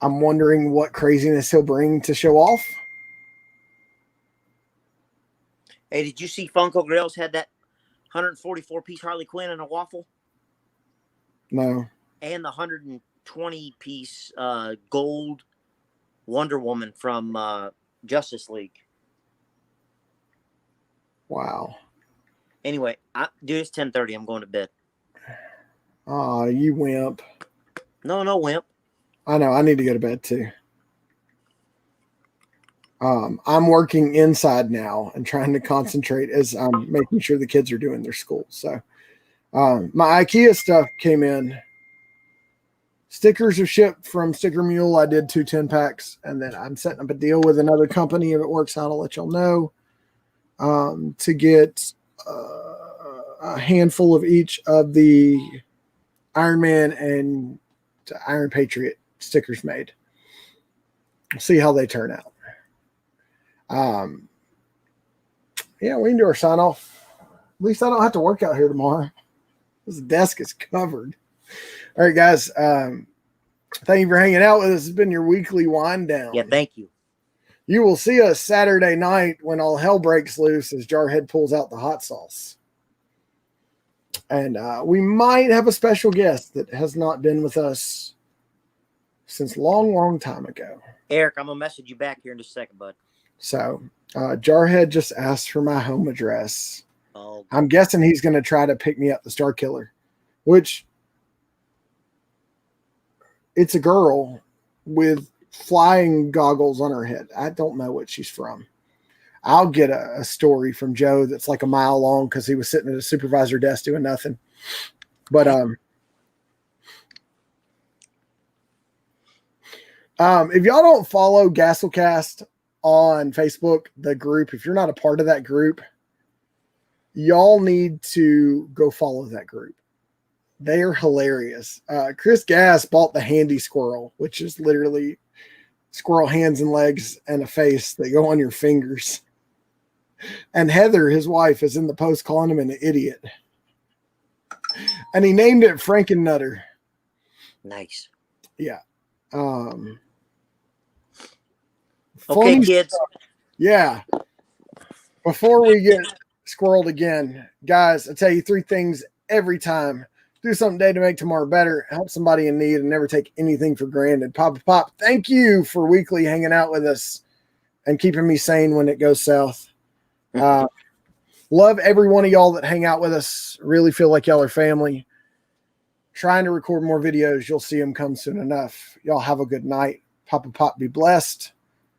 I'm wondering what craziness he'll bring to show off. Hey, did you see Funko Grills had that 144-piece Harley Quinn in a waffle? No. And the 120-piece gold Wonder Woman from Justice League. Wow. Anyway, dude, it's 10:30. I'm going to bed. Oh, you wimp. No, wimp. I know. I need to go to bed too. I'm working inside now and trying to concentrate as I'm making sure the kids are doing their school. So my IKEA stuff came in. Stickers are shipped from Sticker Mule. I did 2 10-packs, and then I'm setting up a deal with another company. If it works out, I'll let y'all know, to get a handful of each of the Iron Man and Iron Patriot stickers made. We'll see how they turn out. Yeah, we can do our sign off. At least I don't have to work out here tomorrow. This desk is covered. All right, guys. Thank you for hanging out with us. It's been your weekly wind down. Yeah, thank you. You will see us Saturday night when all hell breaks loose as Jarhead pulls out the hot sauce. And we might have a special guest that has not been with us since long time ago. Eric, I'm going to message you back here in just a second, bud. So Jarhead just asked for my home address. Oh, I'm guessing he's going to try to pick me up the Star Killer, which it's a girl with flying goggles on her head. I don't know what she's from. I'll get a story from Joe that's like a mile long because he was sitting at a supervisor desk doing nothing. But if y'all don't follow Gasolcast on Facebook, the group, if you're not a part of that group, y'all need to go follow that group. They are hilarious. Chris Gass bought the Handy Squirrel, which is literally squirrel hands and legs and a face that go on your fingers. And Heather, his wife, is in the post calling him an idiot. And he named it Frankennutter. nice. Yeah. Okay, kids. Stuff. Yeah. Before we get squirreled again, guys, I tell you 3 things every time. Do something today to make tomorrow better. Help somebody in need and never take anything for granted. PapaPop, thank you for weekly hanging out with us and keeping me sane when it goes south. Love every one of y'all that hang out with us. Really feel like y'all are family. Trying to record more videos. You'll see them come soon enough. Y'all have a good night. PapaPop, be blessed.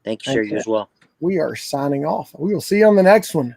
Thank you, sir. You as well. We are signing off. We will see you on the next one.